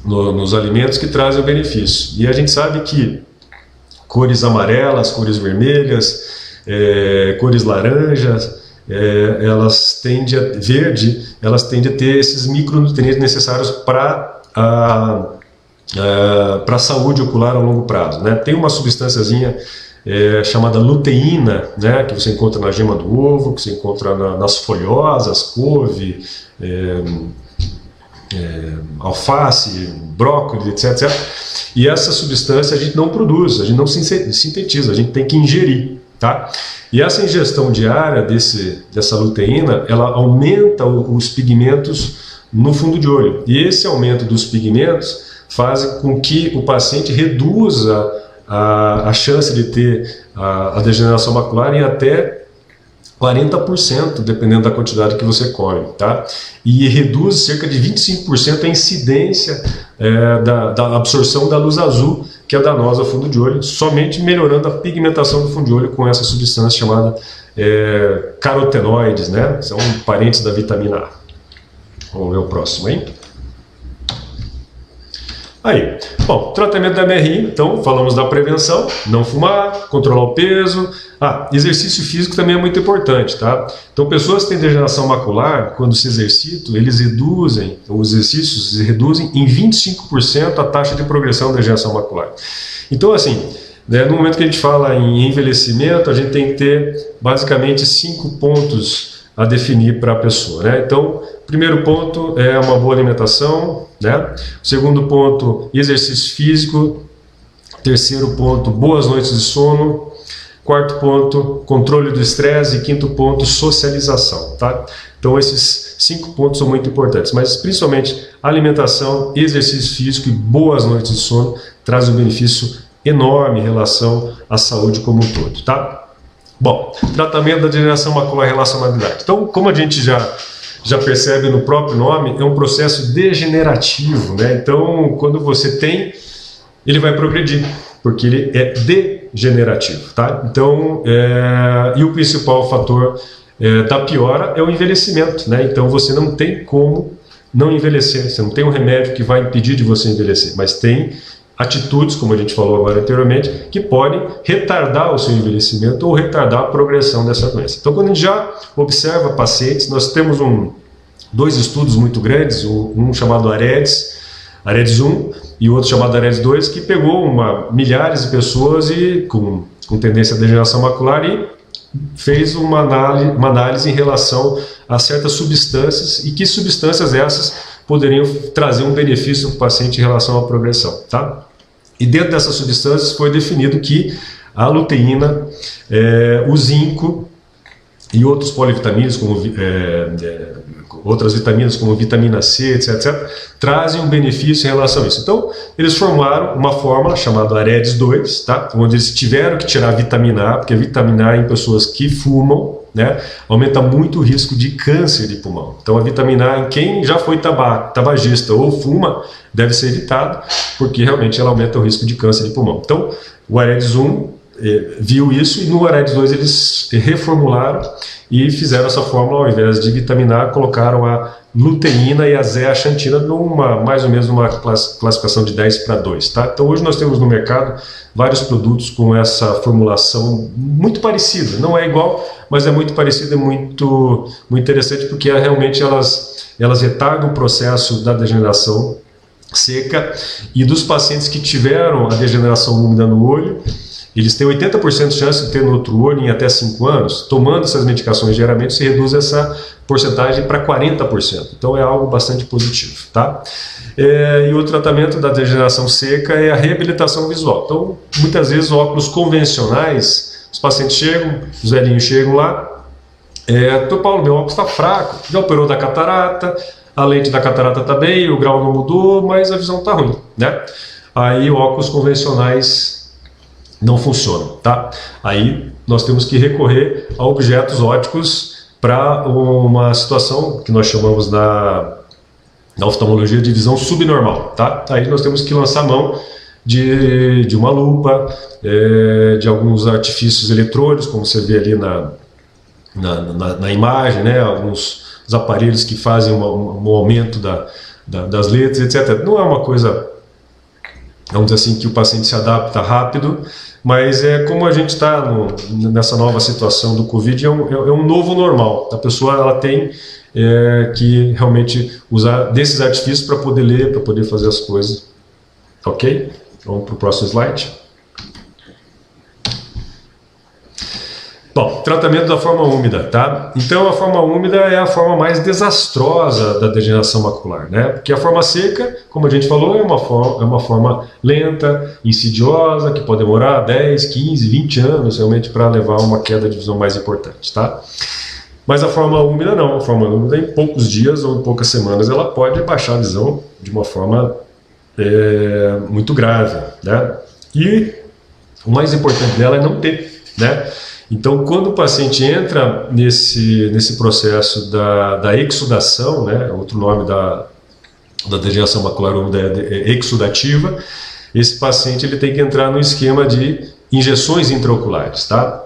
nos alimentos que trazem o benefício. E a gente sabe que cores amarelas, cores vermelhas, cores laranjas, elas tendem elas tendem a ter esses micronutrientes necessários para a saúde ocular a longo prazo, né? Tem uma substânciazinha chamada luteína, né, que você encontra na gema do ovo, que você encontra nas folhosas, couve, alface, brócolis, etc. E essa substância a gente não produz, a gente não sintetiza, a gente tem que ingerir, tá? E essa ingestão diária dessa luteína, ela aumenta os pigmentos no fundo de olho. E esse aumento dos pigmentos faz com que o paciente reduza a chance de ter a degeneração macular em até 40%, dependendo da quantidade que você come, tá? E reduz cerca de 25% a incidência da absorção da luz azul, que é danosa ao fundo de olho, somente melhorando a pigmentação do fundo de olho com essa substância chamada carotenoides, né? São parentes da vitamina A. Vamos ver o próximo aí. Aí, bom, tratamento da MRI, então falamos da prevenção, não fumar, controlar o peso. Exercício físico também é muito importante, tá? Então pessoas que têm degeneração macular, quando se exercitam, os exercícios reduzem em 25% a taxa de progressão da degeneração macular. Então assim, né, no momento que a gente fala em envelhecimento, a gente tem que ter basicamente 5 pontos a definir para a pessoa, né? Então, primeiro ponto é uma boa alimentação, né? Segundo ponto, exercício físico. Terceiro ponto, boas noites de sono. Quarto ponto, controle do estresse. E quinto ponto, socialização, tá? Então, esses 5 pontos são muito importantes, mas principalmente alimentação, exercício físico e boas noites de sono trazem um benefício enorme em relação à saúde como um todo, tá? Bom, tratamento da degeneração macular e relacionabilidade. Então, como a gente já percebe no próprio nome, é um processo degenerativo, né? Então, quando você tem, ele vai progredir, porque ele é degenerativo, tá? Então, e o principal fator da piora é o envelhecimento, né? Então, você não tem como não envelhecer, você não tem um remédio que vai impedir de você envelhecer, mas tem atitudes, como a gente falou agora anteriormente, que podem retardar o seu envelhecimento ou retardar a progressão dessa doença. Então, quando a gente já observa pacientes, nós temos dois estudos muito grandes, um chamado AREDS 1 e o outro chamado AREDS 2, que pegou milhares de pessoas com tendência à degeneração macular e fez uma análise em relação a certas substâncias e que substâncias essas poderiam trazer um benefício para o paciente em relação à progressão, tá? E dentro dessas substâncias foi definido que a luteína, o zinco e outros polivitaminas, outras vitaminas como vitamina C, etc., trazem um benefício em relação a isso. Então, eles formaram uma fórmula chamada AREDS 2, tá? Onde eles tiveram que tirar a vitamina A, porque a vitamina A em pessoas que fumam, né, aumenta muito o risco de câncer de pulmão. Então, a vitamina A em quem já foi tabagista ou fuma deve ser evitado, porque realmente ela aumenta o risco de câncer de pulmão. Então, o AREDS 1 viu isso e no AREDS 2 eles reformularam e fizeram essa fórmula, ao invés de vitamina A, colocaram a luteína e a zeaxantina mais ou menos numa classificação de 10:2, tá? Então hoje nós temos no mercado vários produtos com essa formulação muito parecida, não é igual, mas é muito parecida, muito interessante, porque realmente elas retardam o processo da degeneração seca, e dos pacientes que tiveram a degeneração úmida no olho, eles têm 80% de chance de ter no outro olho em até 5 anos. Tomando essas medicações diariamente, se reduz essa porcentagem para 40%. Então é algo bastante positivo, tá? E o tratamento da degeneração seca é a reabilitação visual. Então, muitas vezes, óculos convencionais, os pacientes chegam, os velhinhos chegam lá, Dr. Paulo, meu óculos está fraco, já operou da catarata, a lente da catarata está bem, o grau não mudou, mas a visão está ruim, né? Aí óculos convencionais não funcionam, tá? Aí nós temos que recorrer a objetos ópticos para uma situação que nós chamamos na oftalmologia de visão subnormal, tá? Aí nós temos que lançar mão de uma lupa, de alguns artifícios eletrônicos, como você vê ali na imagem, né? Alguns os aparelhos que fazem um aumento das letras, etc. Não é uma coisa, vamos dizer assim, que o paciente se adapta rápido, mas como a gente está nessa nova situação do Covid, é um novo normal. A pessoa ela tem que realmente usar desses artifícios para poder ler, para poder fazer as coisas. Ok? Vamos para o próximo slide. Bom, tratamento da forma úmida, tá? Então a forma úmida é a forma mais desastrosa da degeneração macular, né? Porque a forma seca, como a gente falou, é uma forma lenta, insidiosa, que pode demorar 10, 15, 20 anos realmente para levar a uma queda de visão mais importante, tá? Mas a forma úmida não, a forma úmida em poucos dias ou em poucas semanas ela pode baixar a visão de uma forma muito grave, né? E o mais importante dela é não ter, né? Então, quando o paciente entra nesse processo da exudação, né, outro nome da degeneração macular úmida é exudativa, esse paciente ele tem que entrar no esquema de injeções intraoculares, tá?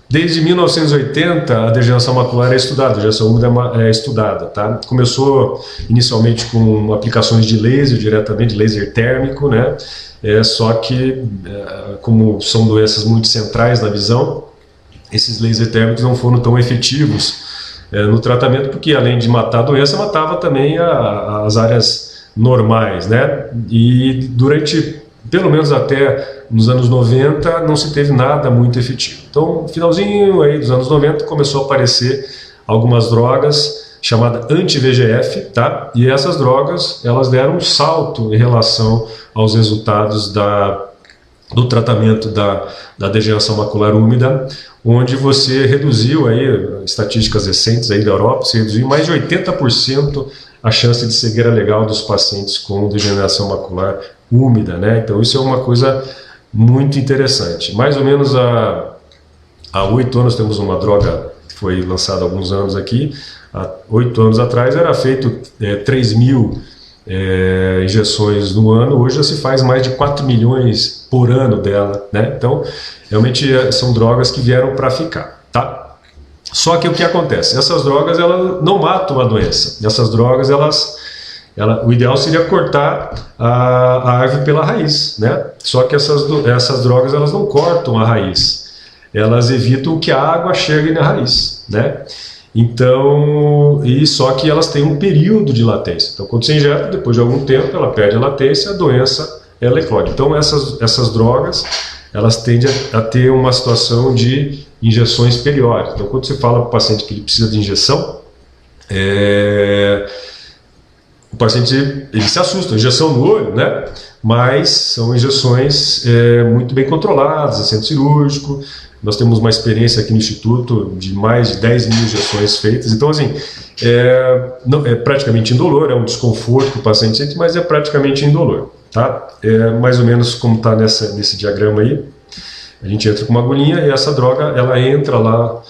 Desde 1980, a degeneração macular é estudada, a degeneração úmida é estudada, tá? Começou inicialmente com aplicações de laser, diretamente, laser térmico, né? Só que, como são doenças muito centrais na visão, esses laser térmicos não foram tão efetivos no tratamento, porque além de matar a doença, matava também as áreas normais, né? E durante, pelo menos até nos anos 90, não se teve nada muito efetivo. Então, no finalzinho aí dos anos 90, começou a aparecer algumas drogas chamadas anti-VEGF, tá? E essas drogas, elas deram um salto em relação aos resultados do tratamento da degeneração macular úmida, onde você reduziu aí, estatísticas recentes aí da Europa, você reduziu mais de 80% a chance de cegueira legal dos pacientes com degeneração macular úmida, né? Então isso é uma coisa muito interessante. Mais ou menos há 8 anos temos uma droga que foi lançada há alguns anos aqui. Há 8 anos atrás era feito 3.000 injeções no ano, hoje já se faz mais de 4 milhões por ano dela, né? Então, realmente são drogas que vieram para ficar, tá? Só que o que acontece? Essas drogas elas não matam a doença. Essas drogas o ideal seria cortar a árvore pela raiz, né? Só que essas drogas elas não cortam a raiz, elas evitam que a água chegue na raiz, né? Então, só que elas têm um período de latência. Então, quando você injeta, depois de algum tempo, ela perde a latência, a doença ela eclode. Então, essas drogas, elas tendem a ter uma situação de injeções periódicas. Então, quando você fala para o paciente que ele precisa de injeção, o paciente ele se assusta, injeção no olho, né? Mas são injeções muito bem controladas, em centro cirúrgico. Nós temos uma experiência aqui no Instituto de mais de 10.000 injeções feitas. Então, assim, não, é praticamente indolor, é um desconforto que o paciente sente, mas é praticamente indolor, tá? Mais ou menos como está nesse diagrama aí. A gente entra com uma agulhinha e essa droga, ela entra lá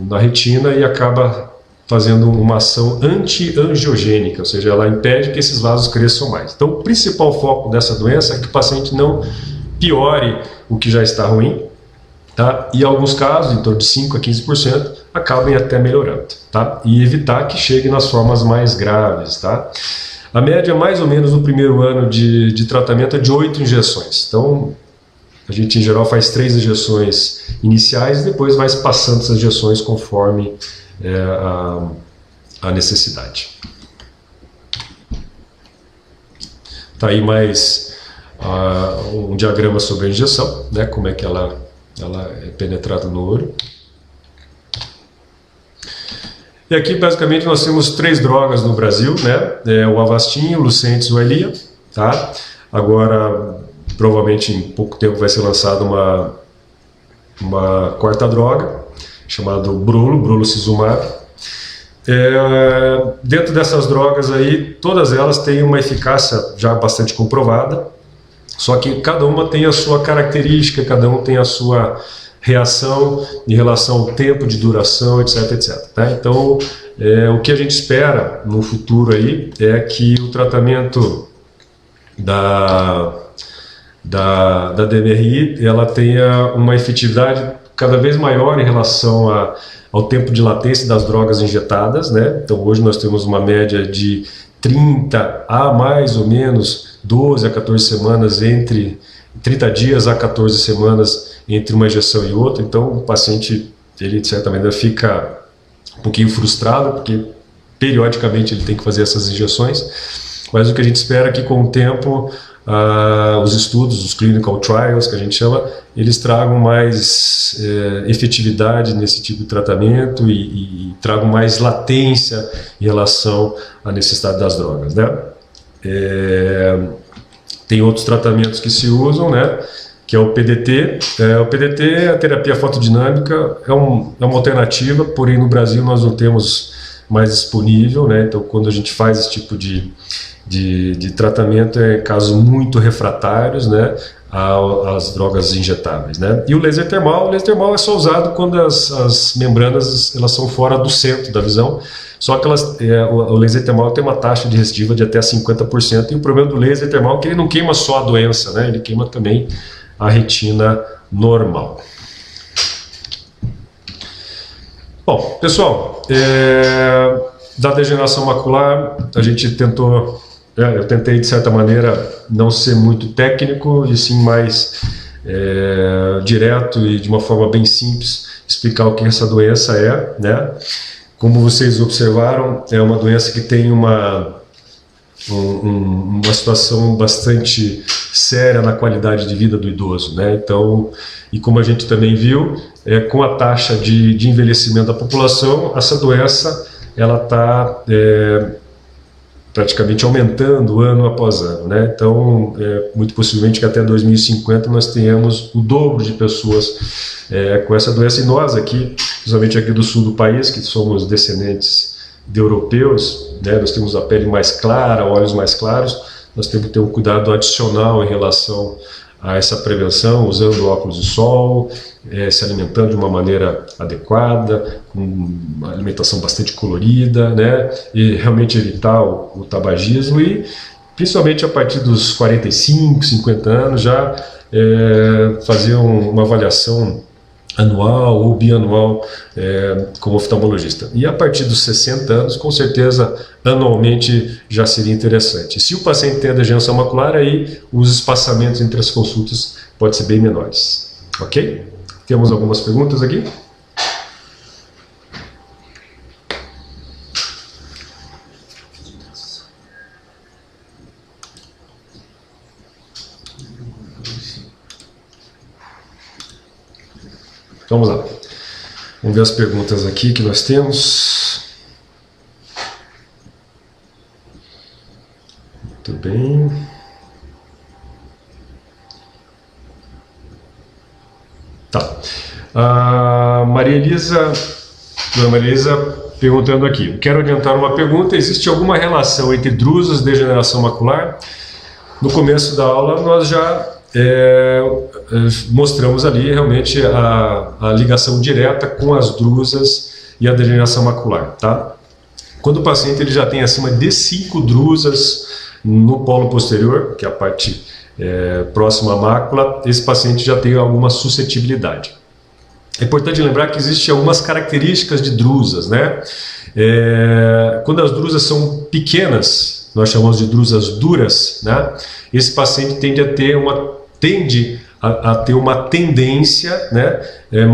na retina e acaba fazendo uma ação anti-angiogênica, ou seja, ela impede que esses vasos cresçam mais. Então, o principal foco dessa doença é que o paciente não piore o que já está ruim, tá? E em alguns casos, em torno de 5 a 15%, acabem até melhorando, tá? E evitar que chegue nas formas mais graves, tá? A média, mais ou menos, no primeiro ano de tratamento é de 8 injeções. Então, a gente, em geral, faz 3 injeções iniciais e depois vai passando essas injeções conforme a necessidade. Tá aí mais um diagrama sobre a injeção, né? Como é que ela é penetrada no olho. E aqui, basicamente, nós temos 3 drogas no Brasil, né? O Avastin, o Lucentis e o Eylea, tá? Agora, provavelmente, em pouco tempo vai ser lançada uma quarta droga, chamada Brolucizumab. Dentro dessas drogas aí, todas elas têm uma eficácia já bastante comprovada, só que cada uma tem a sua característica, cada um tem a sua reação em relação ao tempo de duração, etc, etc. Tá? Então, o que a gente espera no futuro aí é que o tratamento da DMRI, ela tenha uma efetividade cada vez maior em relação ao tempo de latência das drogas injetadas, né? Então hoje nós temos uma média de 30 a mais ou menos 12 a 14 semanas entre 30 dias a 14 semanas entre uma injeção e outra. Então o paciente, ele de certa maneira fica um pouquinho frustrado, porque periodicamente ele tem que fazer essas injeções, mas o que a gente espera é que com o tempo os estudos, os clinical trials que a gente chama, eles tragam mais efetividade nesse tipo de tratamento e tragam mais latência em relação à necessidade das drogas, né? Tem outros tratamentos que se usam, né? Que é o PDT. O PDT, a terapia fotodinâmica, é uma alternativa, porém no Brasil nós não temos mais disponível, né? Então quando a gente faz esse tipo de tratamento é casos muito refratários, né, às drogas injetáveis, né? E o laser termal é só usado quando as membranas elas são fora do centro da visão, só que o laser termal tem uma taxa de recidiva de até 50%, e o problema do laser termal é que ele não queima só a doença, né, ele queima também a retina normal. Bom, pessoal, da degeneração macular, a gente tentou, eu tentei de certa maneira não ser muito técnico e sim mais direto e de uma forma bem simples explicar o que essa doença é, né? Como vocês observaram, é uma doença que tem uma situação bastante séria na qualidade de vida do idoso, né? Então, e como a gente também viu, com a taxa de envelhecimento da população, essa doença ela está praticamente aumentando ano após ano, né? Então, muito possivelmente que até 2050 nós tenhamos o dobro de pessoas com essa doença, e nós aqui, principalmente aqui do sul do país, que somos descendentes de europeus, né? Nós temos a pele mais clara, olhos mais claros, nós temos que ter um cuidado adicional em relação a essa prevenção, usando óculos de sol, se alimentando de uma maneira adequada, com uma alimentação bastante colorida, né? E realmente evitar o tabagismo, e principalmente a partir dos 45, 50 anos já fazer uma avaliação anual ou bianual como oftalmologista. E a partir dos 60 anos, com certeza, anualmente já seria interessante. Se o paciente tem a degeneração macular, aí os espaçamentos entre as consultas podem ser bem menores. Ok? Temos algumas perguntas aqui? Vamos lá. Vamos ver as perguntas aqui que nós temos. Muito bem. Tá. A Maria Elisa perguntando aqui. Quero adiantar uma pergunta. Existe alguma relação entre drusas e degeneração macular? No começo da aula nós já mostramos ali realmente a ligação direta com as drusas e a degeneração macular, tá? Quando o paciente ele já tem acima de 5 drusas no polo posterior, que é a parte próxima à mácula, esse paciente já tem alguma suscetibilidade. É importante lembrar que existem algumas características de drusas, né? Quando as drusas são pequenas, nós chamamos de drusas duras, né? Esse paciente tende a ter uma tendência, né,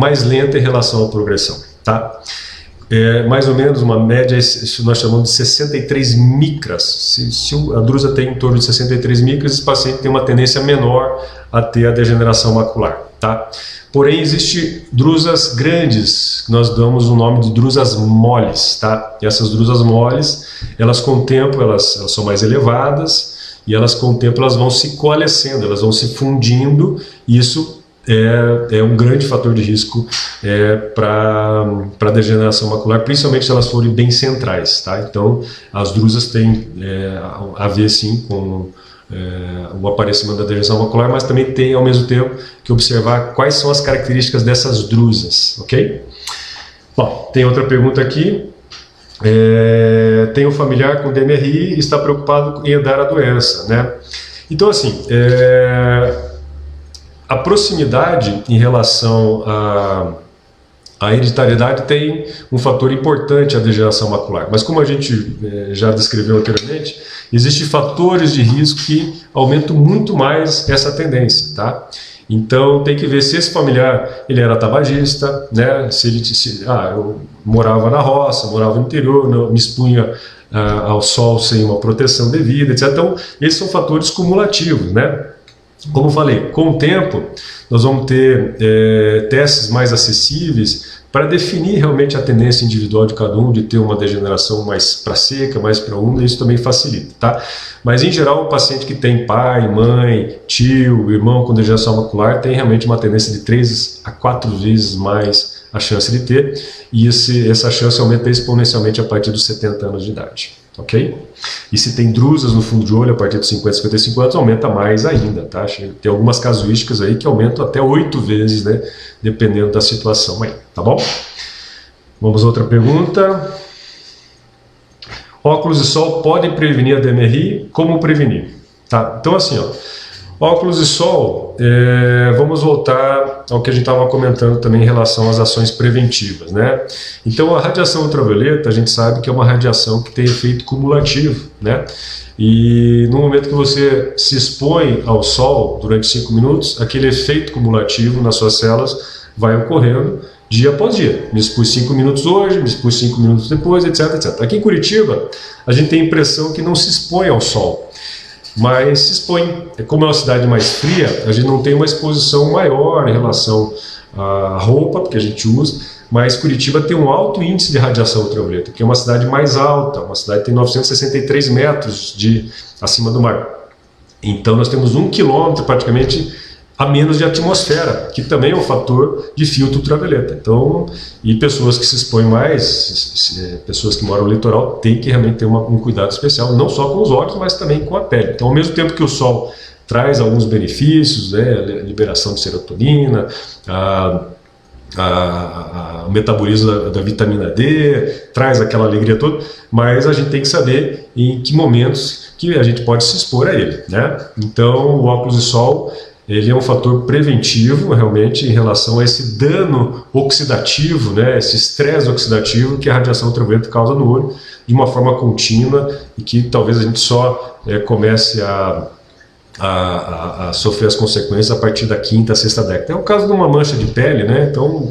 mais lenta em relação à progressão, tá? Mais ou menos uma média, isso nós chamamos de 63 micras. Se a drusa tem em torno de 63 micras, esse paciente tem uma tendência menor a ter a degeneração macular, tá? Porém, existem drusas grandes, que nós damos o nome de drusas moles, tá? E essas drusas moles, elas com o tempo, elas são mais elevadas, e elas com o tempo elas vão se coalescendo, elas vão se fundindo, e isso é um grande fator de risco para a degeneração macular, principalmente se elas forem bem centrais, tá? Então, as drusas têm a ver sim com o aparecimento da degeneração macular, mas também tem ao mesmo tempo que observar quais são as características dessas drusas, ok? Bom, tem outra pergunta aqui. Tem um familiar com DMRI e está preocupado em herdar a doença, né? Então, assim, a proximidade em relação à hereditariedade tem um fator importante, a degeneração macular. Mas como a gente já descreveu anteriormente, existem fatores de risco que aumentam muito mais essa tendência, tá? Então tem que ver se esse familiar ele era tabagista, né? Eu morava na roça, morava no interior, não, me expunha ao sol sem uma proteção devida, etc. Então esses são fatores cumulativos, né? Como eu falei, com o tempo nós vamos ter testes mais acessíveis para definir realmente a tendência individual de cada um, de ter uma degeneração mais para seca, mais para úmida, isso também facilita, tá? Mas em geral o paciente que tem pai, mãe, tio, irmão com degeneração macular tem realmente uma tendência de 3 a 4 vezes mais a chance de ter, e essa chance aumenta exponencialmente a partir dos 70 anos de idade, ok? E se tem drusas no fundo de olho a partir dos 50, 55 anos, aumenta mais ainda, tá? Tem algumas casuísticas aí que aumentam até 8 vezes, né? Dependendo da situação aí, tá bom? Vamos a outra pergunta. Óculos de sol podem prevenir a DMRI? Como prevenir? Tá? Então assim, ó, óculos de sol, vamos voltar ao que a gente estava comentando também em relação às ações preventivas, né? Então a radiação ultravioleta, a gente sabe que é uma radiação que tem efeito cumulativo, né? E no momento que você se expõe ao sol durante 5 minutos, aquele efeito cumulativo nas suas células vai ocorrendo dia após dia. Me expus 5 minutos hoje, me expus 5 minutos depois, etc, etc. Aqui em Curitiba, a gente tem a impressão que não se expõe ao sol, mas se expõe. Como é uma cidade mais fria, a gente não tem uma exposição maior em relação à roupa que a gente usa, mas Curitiba tem um alto índice de radiação ultravioleta, porque é uma cidade mais alta, uma cidade que tem 963 metros acima do mar. Então nós temos 1 quilômetro praticamente a menos de atmosfera, que também é um fator de filtro ultravioleta. Então, e pessoas que se expõem mais, pessoas que moram no litoral, tem que realmente ter um cuidado especial, não só com os olhos, mas também com a pele. Então, ao mesmo tempo que o sol traz alguns benefícios, né, a liberação de serotonina, o metabolismo da vitamina D, traz aquela alegria toda, mas a gente tem que saber em que momentos que a gente pode se expor a ele, né? Então, o óculos de sol, ele é um fator preventivo, realmente, em relação a esse dano oxidativo, né, esse estresse oxidativo que a radiação ultravioleta causa no olho de uma forma contínua e que talvez a gente só comece a sofrer as consequências a partir da 5ª, 6ª década. É o caso de uma mancha de pele, né? Então,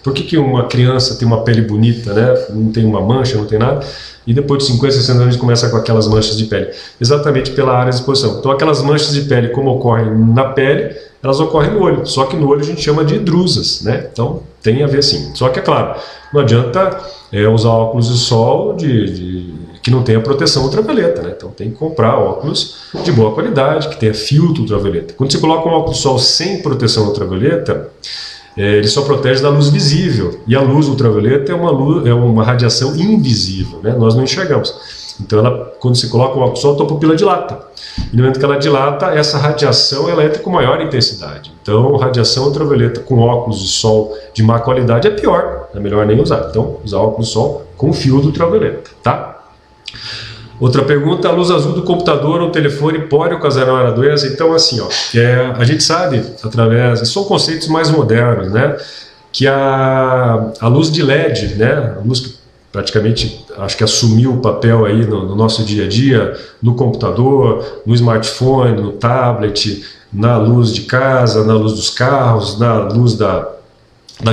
por que uma criança tem uma pele bonita, né? Não tem uma mancha, não tem nada, e depois de 50, 60 anos a gente começa com aquelas manchas de pele? Exatamente pela área de exposição. Então aquelas manchas de pele, como ocorrem na pele, elas ocorrem no olho, só que no olho a gente chama de drusas, né? Então tem a ver sim. Só que é claro, não adianta usar óculos de sol que não tenha proteção ultravioleta, né? Então tem que comprar óculos de boa qualidade, que tenha filtro ultravioleta. Quando você coloca um óculos de sol sem proteção ultravioleta, ele só protege da luz visível, e a luz ultravioleta é uma radiação invisível, né? Nós não enxergamos. Então, quando você coloca um óculos de sol, a tua pupila dilata. E no momento que ela dilata, essa radiação ela entra com maior intensidade. Então, radiação ultravioleta com óculos de sol de má qualidade é pior, é melhor nem usar. Então, usar óculos de sol com filtro ultravioleta, tá? Outra pergunta: a luz azul do computador ou telefone pode ocasionar uma doença? Então, assim, ó, a gente sabe, são conceitos mais modernos, né, que a luz de LED, né, a luz que praticamente, acho que assumiu o papel aí no nosso dia a dia, no computador, no smartphone, no tablet, na luz de casa, na luz dos carros, na luz da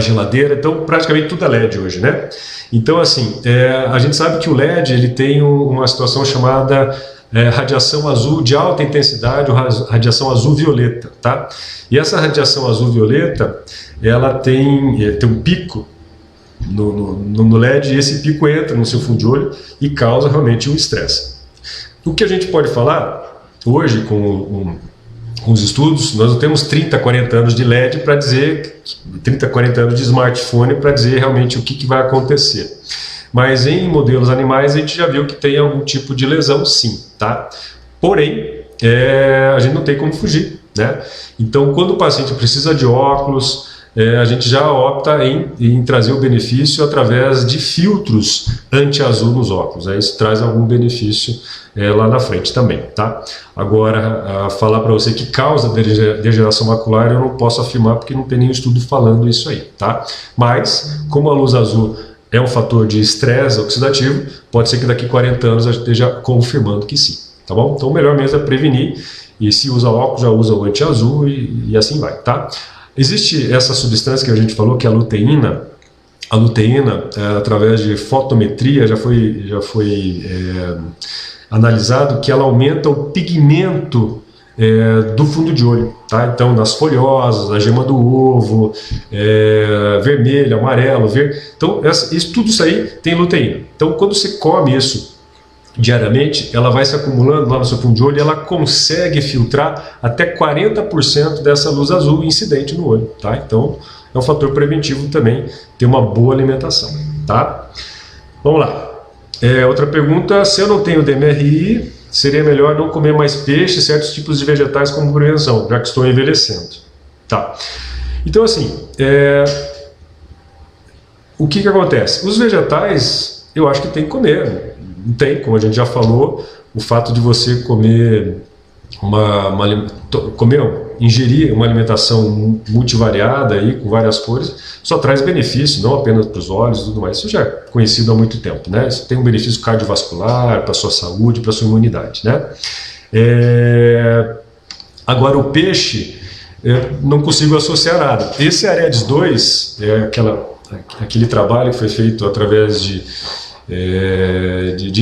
geladeira. Então praticamente tudo é LED hoje, né? Então assim, a gente sabe que o LED ele tem uma situação chamada radiação azul de alta intensidade, ou radiação azul violeta, tá? E essa radiação azul violeta, ela tem um pico no LED, e esse pico entra no seu fundo de olho e causa realmente um estresse. O que a gente pode falar hoje com os estudos, nós não temos 30, 40 anos de LED para dizer, 30, 40 anos de smartphone para dizer realmente o que vai acontecer. Mas em modelos animais a gente já viu que tem algum tipo de lesão sim, tá? Porém, a gente não tem como fugir, né? Então quando o paciente precisa de óculos, a gente já opta em trazer o benefício através de filtros anti-azul nos óculos. Isso traz algum benefício lá na frente também, tá? Agora, falar para você que causa degeneração macular, eu não posso afirmar porque não tem nenhum estudo falando isso aí, tá? Mas, como a luz azul é um fator de estresse oxidativo, pode ser que daqui a 40 anos a gente esteja confirmando que sim, tá bom? Então, o melhor mesmo é prevenir, e se usa óculos, já usa o anti-azul e assim vai, tá? Existe essa substância que a gente falou, que é a luteína. A luteína, através de fotometria, já foi analisado que ela aumenta o pigmento do fundo de olho, tá? Então, nas folhosas, a gema do ovo, vermelho, amarelo, verde. Então, tudo isso aí tem luteína. Então, quando você come isso diariamente, ela vai se acumulando lá no seu fundo de olho e ela consegue filtrar até 40% dessa luz azul incidente no olho, tá? Então, é um fator preventivo também ter uma boa alimentação, tá? Vamos lá. Outra pergunta: se eu não tenho DMRI, seria melhor não comer mais peixe e certos tipos de vegetais como prevenção, já que estou envelhecendo, tá? Então, assim, o que acontece? Os vegetais, eu acho que tem que comer. Não tem, como a gente já falou, o fato de você ingerir uma alimentação multivariada aí, com várias cores, só traz benefício, não apenas para os olhos e tudo mais. Isso já é conhecido há muito tempo, né? Isso tem um benefício cardiovascular, para a sua saúde, para a sua imunidade, né? Agora, o peixe, não consigo associar nada. Esse AREDS 2, aquele trabalho que foi feito através de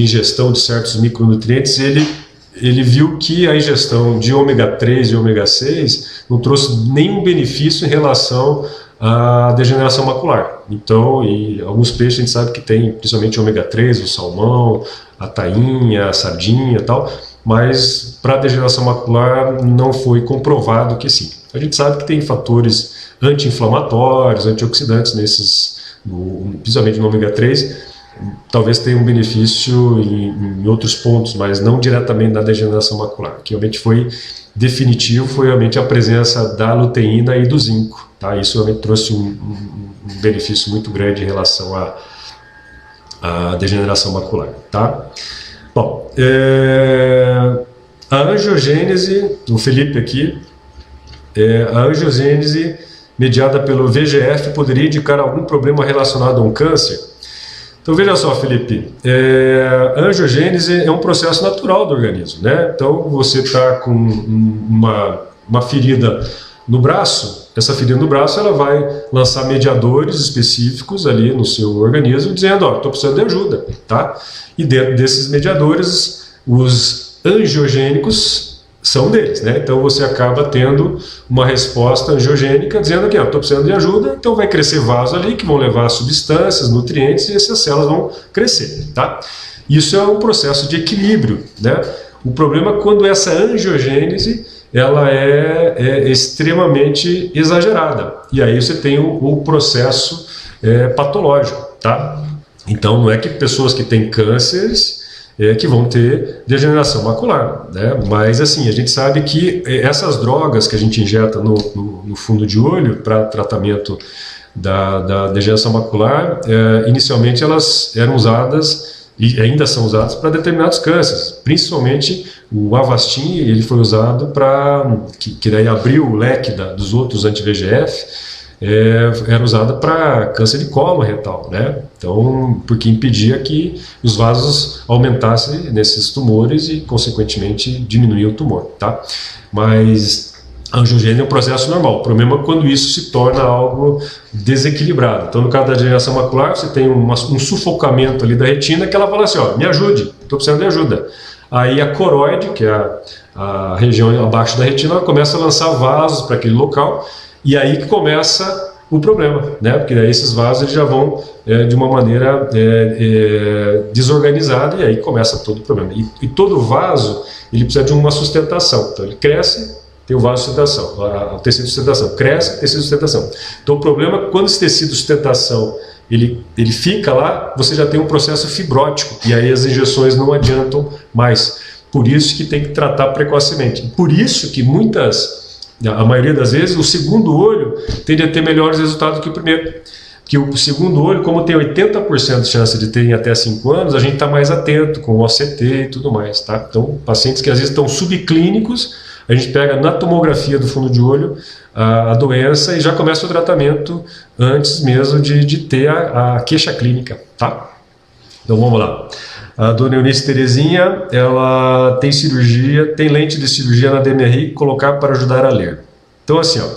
ingestão de certos micronutrientes, ele viu que a ingestão de ômega 3 e ômega 6 não trouxe nenhum benefício em relação à degeneração macular. Então, e alguns peixes a gente sabe que tem, principalmente ômega 3, o salmão, a tainha, a sardinha e tal, mas para a degeneração macular não foi comprovado que sim. A gente sabe que tem fatores anti-inflamatórios, antioxidantes principalmente no ômega 3, talvez tenha um benefício em outros pontos, mas não diretamente na degeneração macular. O que realmente foi definitivo foi realmente a presença da luteína e do zinco, tá? Isso realmente trouxe um benefício muito grande em relação à degeneração macular, tá? Bom, a angiogênese, o Felipe aqui, a angiogênese mediada pelo VEGF poderia indicar algum problema relacionado a um câncer? Então veja só, Felipe, a angiogênese é um processo natural do organismo, né? Então você está com uma ferida no braço, essa ferida no braço ela vai lançar mediadores específicos ali no seu organismo dizendo, ó, estou precisando de ajuda, tá? E dentro desses mediadores, os angiogênicos são deles, né? Então você acaba tendo uma resposta angiogênica dizendo que estou precisando de ajuda, então vai crescer vasos ali que vão levar substâncias, nutrientes e essas células vão crescer, tá? Isso é um processo de equilíbrio, né? O problema é quando essa angiogênese ela é extremamente exagerada e aí você tem o processo patológico, tá? Então não é que pessoas que têm cânceres que vão ter degeneração macular, né? Mas assim, a gente sabe que essas drogas que a gente injeta no fundo de olho para tratamento da degeneração macular, inicialmente elas eram usadas e ainda são usadas para determinados cânceres, principalmente o Avastin, ele foi usado para, que daí abriu o leque dos outros anti-VEGF, era usada para câncer de colo retal, né? Então, porque impedia que os vasos aumentassem nesses tumores e, consequentemente, diminuía o tumor, tá? Mas a angiogênese é um processo normal. O problema é quando isso se torna algo desequilibrado. Então, no caso da degeneração macular, você tem um sufocamento ali da retina que ela fala assim, ó, me ajude, estou precisando de ajuda. Aí a coroide, que é a região abaixo da retina, ela começa a lançar vasos para aquele local. E aí que começa o problema, né? Porque daí esses vasos eles já vão de uma maneira desorganizada e aí começa todo o problema. E todo vaso ele precisa de uma sustentação. Então ele cresce, tem o vaso de sustentação, o tecido de sustentação, cresce, tecido de sustentação. Então o problema é que quando esse tecido de sustentação ele fica lá, você já tem um processo fibrótico e aí as injeções não adiantam mais. Por isso que tem que tratar precocemente. Por isso que muitas a maioria das vezes, o segundo olho tende a ter melhores resultados que o primeiro. Que o segundo olho, como tem 80% de chance de ter em até 5 anos, a gente está mais atento com o OCT e tudo mais, tá? Então, pacientes que às vezes estão subclínicos, a gente pega na tomografia do fundo de olho a doença e já começa o tratamento antes mesmo de ter a queixa clínica, tá? Então, vamos lá. A dona Eunice Terezinha, ela tem cirurgia, tem lente de cirurgia na DMRI, colocar para ajudar a ler. Então, assim, ó,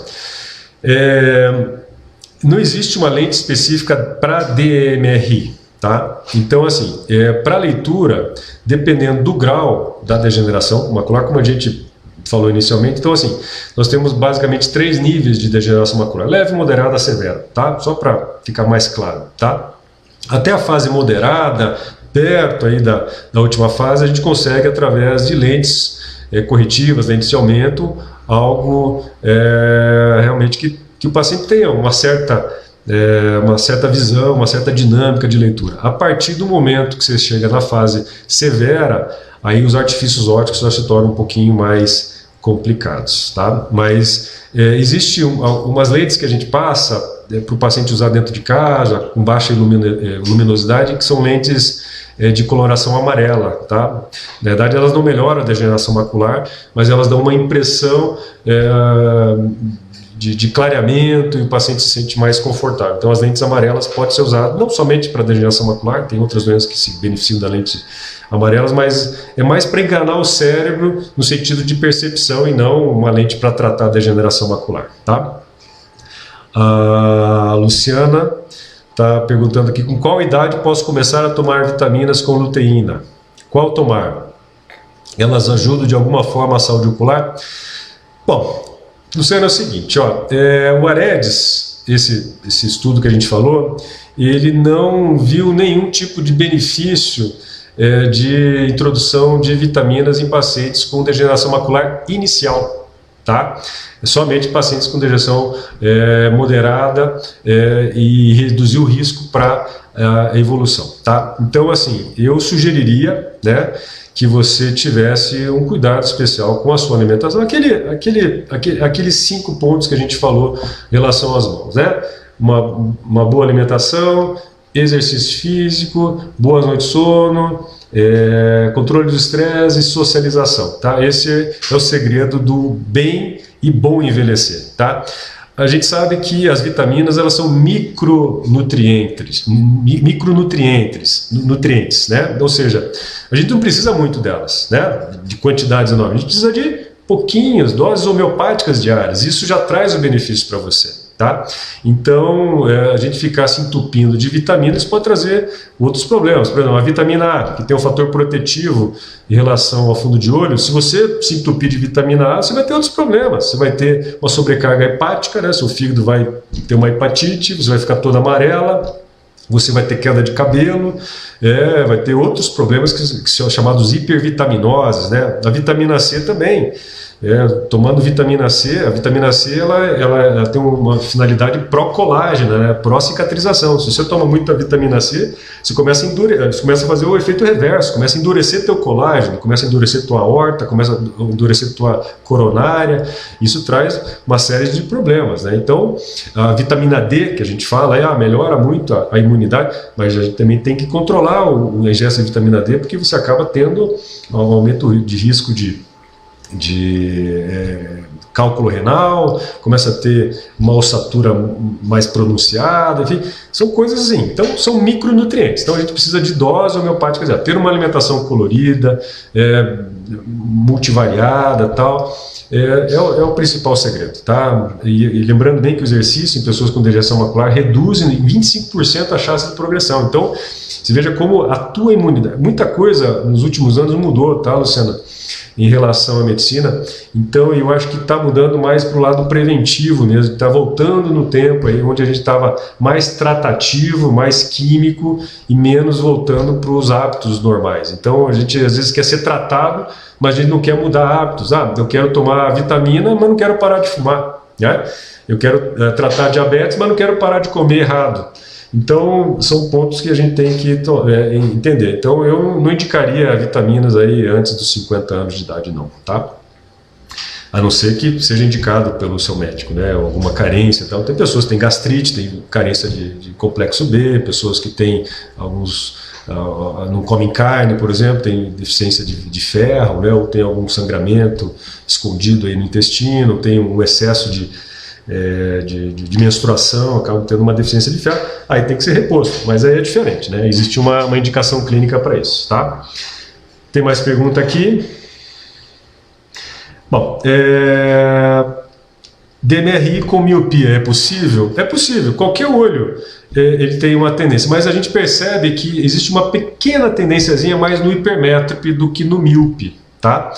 não existe uma lente específica para DMRI, tá? Então, assim, para leitura, dependendo do grau da degeneração macular, como a gente falou inicialmente, então, assim, nós temos basicamente 3 níveis de degeneração macular: leve, moderada, severa, tá? Só para ficar mais claro, tá? Até a fase moderada, perto aí da última fase, a gente consegue, através de lentes corretivas, lentes de aumento, algo realmente que o paciente tenha uma certa visão, uma certa dinâmica de leitura. A partir do momento que você chega na fase severa, aí os artifícios ópticos já se tornam um pouquinho mais complicados, tá? Mas existe umas lentes que a gente passa para o paciente usar dentro de casa, com baixa luminosidade, que são lentes de coloração amarela, tá? Na verdade, elas não melhoram a degeneração macular, mas elas dão uma impressão de clareamento e o paciente se sente mais confortável. Então, as lentes amarelas podem ser usadas não somente para degeneração macular, tem outras doenças que se beneficiam da lente amarelas, mas é mais para enganar o cérebro no sentido de percepção e não uma lente para tratar a degeneração macular, tá? A Luciana está perguntando aqui: com qual idade posso começar a tomar vitaminas com luteína? Qual tomar? Elas ajudam de alguma forma a saúde ocular? Bom, Luciana, é o seguinte, ó, o Aredes, esse estudo que a gente falou, ele não viu nenhum tipo de benefício de introdução de vitaminas em pacientes com degeneração macular inicial, tá? Somente pacientes com degeneração moderada e reduzir o risco para a evolução, tá? Então, assim, eu sugeriria, né, que você tivesse um cuidado especial com a sua alimentação, aqueles 5 pontos que a gente falou em relação às mãos, né? Uma boa alimentação, exercício físico, boas noites de sono, controle do estresse e socialização, tá? Esse é o segredo do bem e bom envelhecer, tá? A gente sabe que as vitaminas, elas são micronutrientes, né? Ou seja, a gente não precisa muito delas, né? De quantidades enormes, a gente precisa de pouquinhas, doses homeopáticas diárias. Isso já traz o benefício para você, tá? Então, a gente ficar se entupindo de vitaminas pode trazer outros problemas. Por exemplo, a vitamina A, que tem um fator protetivo em relação ao fundo de olho, se você se entupir de vitamina A, você vai ter outros problemas. Você vai ter uma sobrecarga hepática, né? Seu fígado vai ter uma hepatite, você vai ficar toda amarela, você vai ter queda de cabelo, vai ter outros problemas que são chamados hipervitaminoses, né? A vitamina C também. Tomando vitamina C, a vitamina C ela tem uma finalidade pró-colágena, né? Pró-cicatrização. Se você toma muita vitamina C, você começa a fazer o efeito reverso, começa a endurecer teu colágeno, começa a endurecer tua aorta, começa a endurecer tua coronária. Isso traz uma série de problemas, né? Então, a vitamina D, que a gente fala, melhora muito a imunidade, mas a gente também tem que controlar o excesso de vitamina D, porque você acaba tendo um aumento de risco de cálculo renal, começa a ter uma ossatura mais pronunciada, enfim, são coisas assim. Então, são micronutrientes. Então, a gente precisa de dose homeopática, ter uma alimentação colorida, multivariada, tal, é o principal segredo, tá? E lembrando bem que o exercício em pessoas com degeneração macular reduz em 25% a chance de progressão. Então, você veja como a tua imunidade, muita coisa nos últimos anos mudou, tá, Luciana? Em relação à medicina, então eu acho que está mudando mais para o lado preventivo mesmo, está voltando no tempo aí, onde a gente estava mais tratativo, mais químico e menos voltando para os hábitos normais. Então a gente às vezes quer ser tratado, mas a gente não quer mudar hábitos. Eu quero tomar vitamina, mas não quero parar de fumar, né? Eu quero tratar diabetes, mas não quero parar de comer errado. Então, são pontos que a gente tem que entender. Então, eu não indicaria vitaminas aí antes dos 50 anos de idade, não, tá? a não ser que seja indicado pelo seu médico, né? Alguma carência e tal. Tem pessoas que têm gastrite, tem carência de complexo B, pessoas que têm não comem carne, por exemplo, tem deficiência de ferro, né? Ou tem algum sangramento escondido aí no intestino, tem um excesso de menstruação, acabam tendo uma deficiência de ferro, aí tem que ser reposto, mas aí é diferente, né? Existe uma indicação clínica para isso, tá? Tem mais pergunta aqui? Bom, DMRI com miopia é possível? É possível, qualquer olho ele tem uma tendência, mas a gente percebe que existe uma pequena tendênciazinha mais no hipermétrope do que no míope, tá?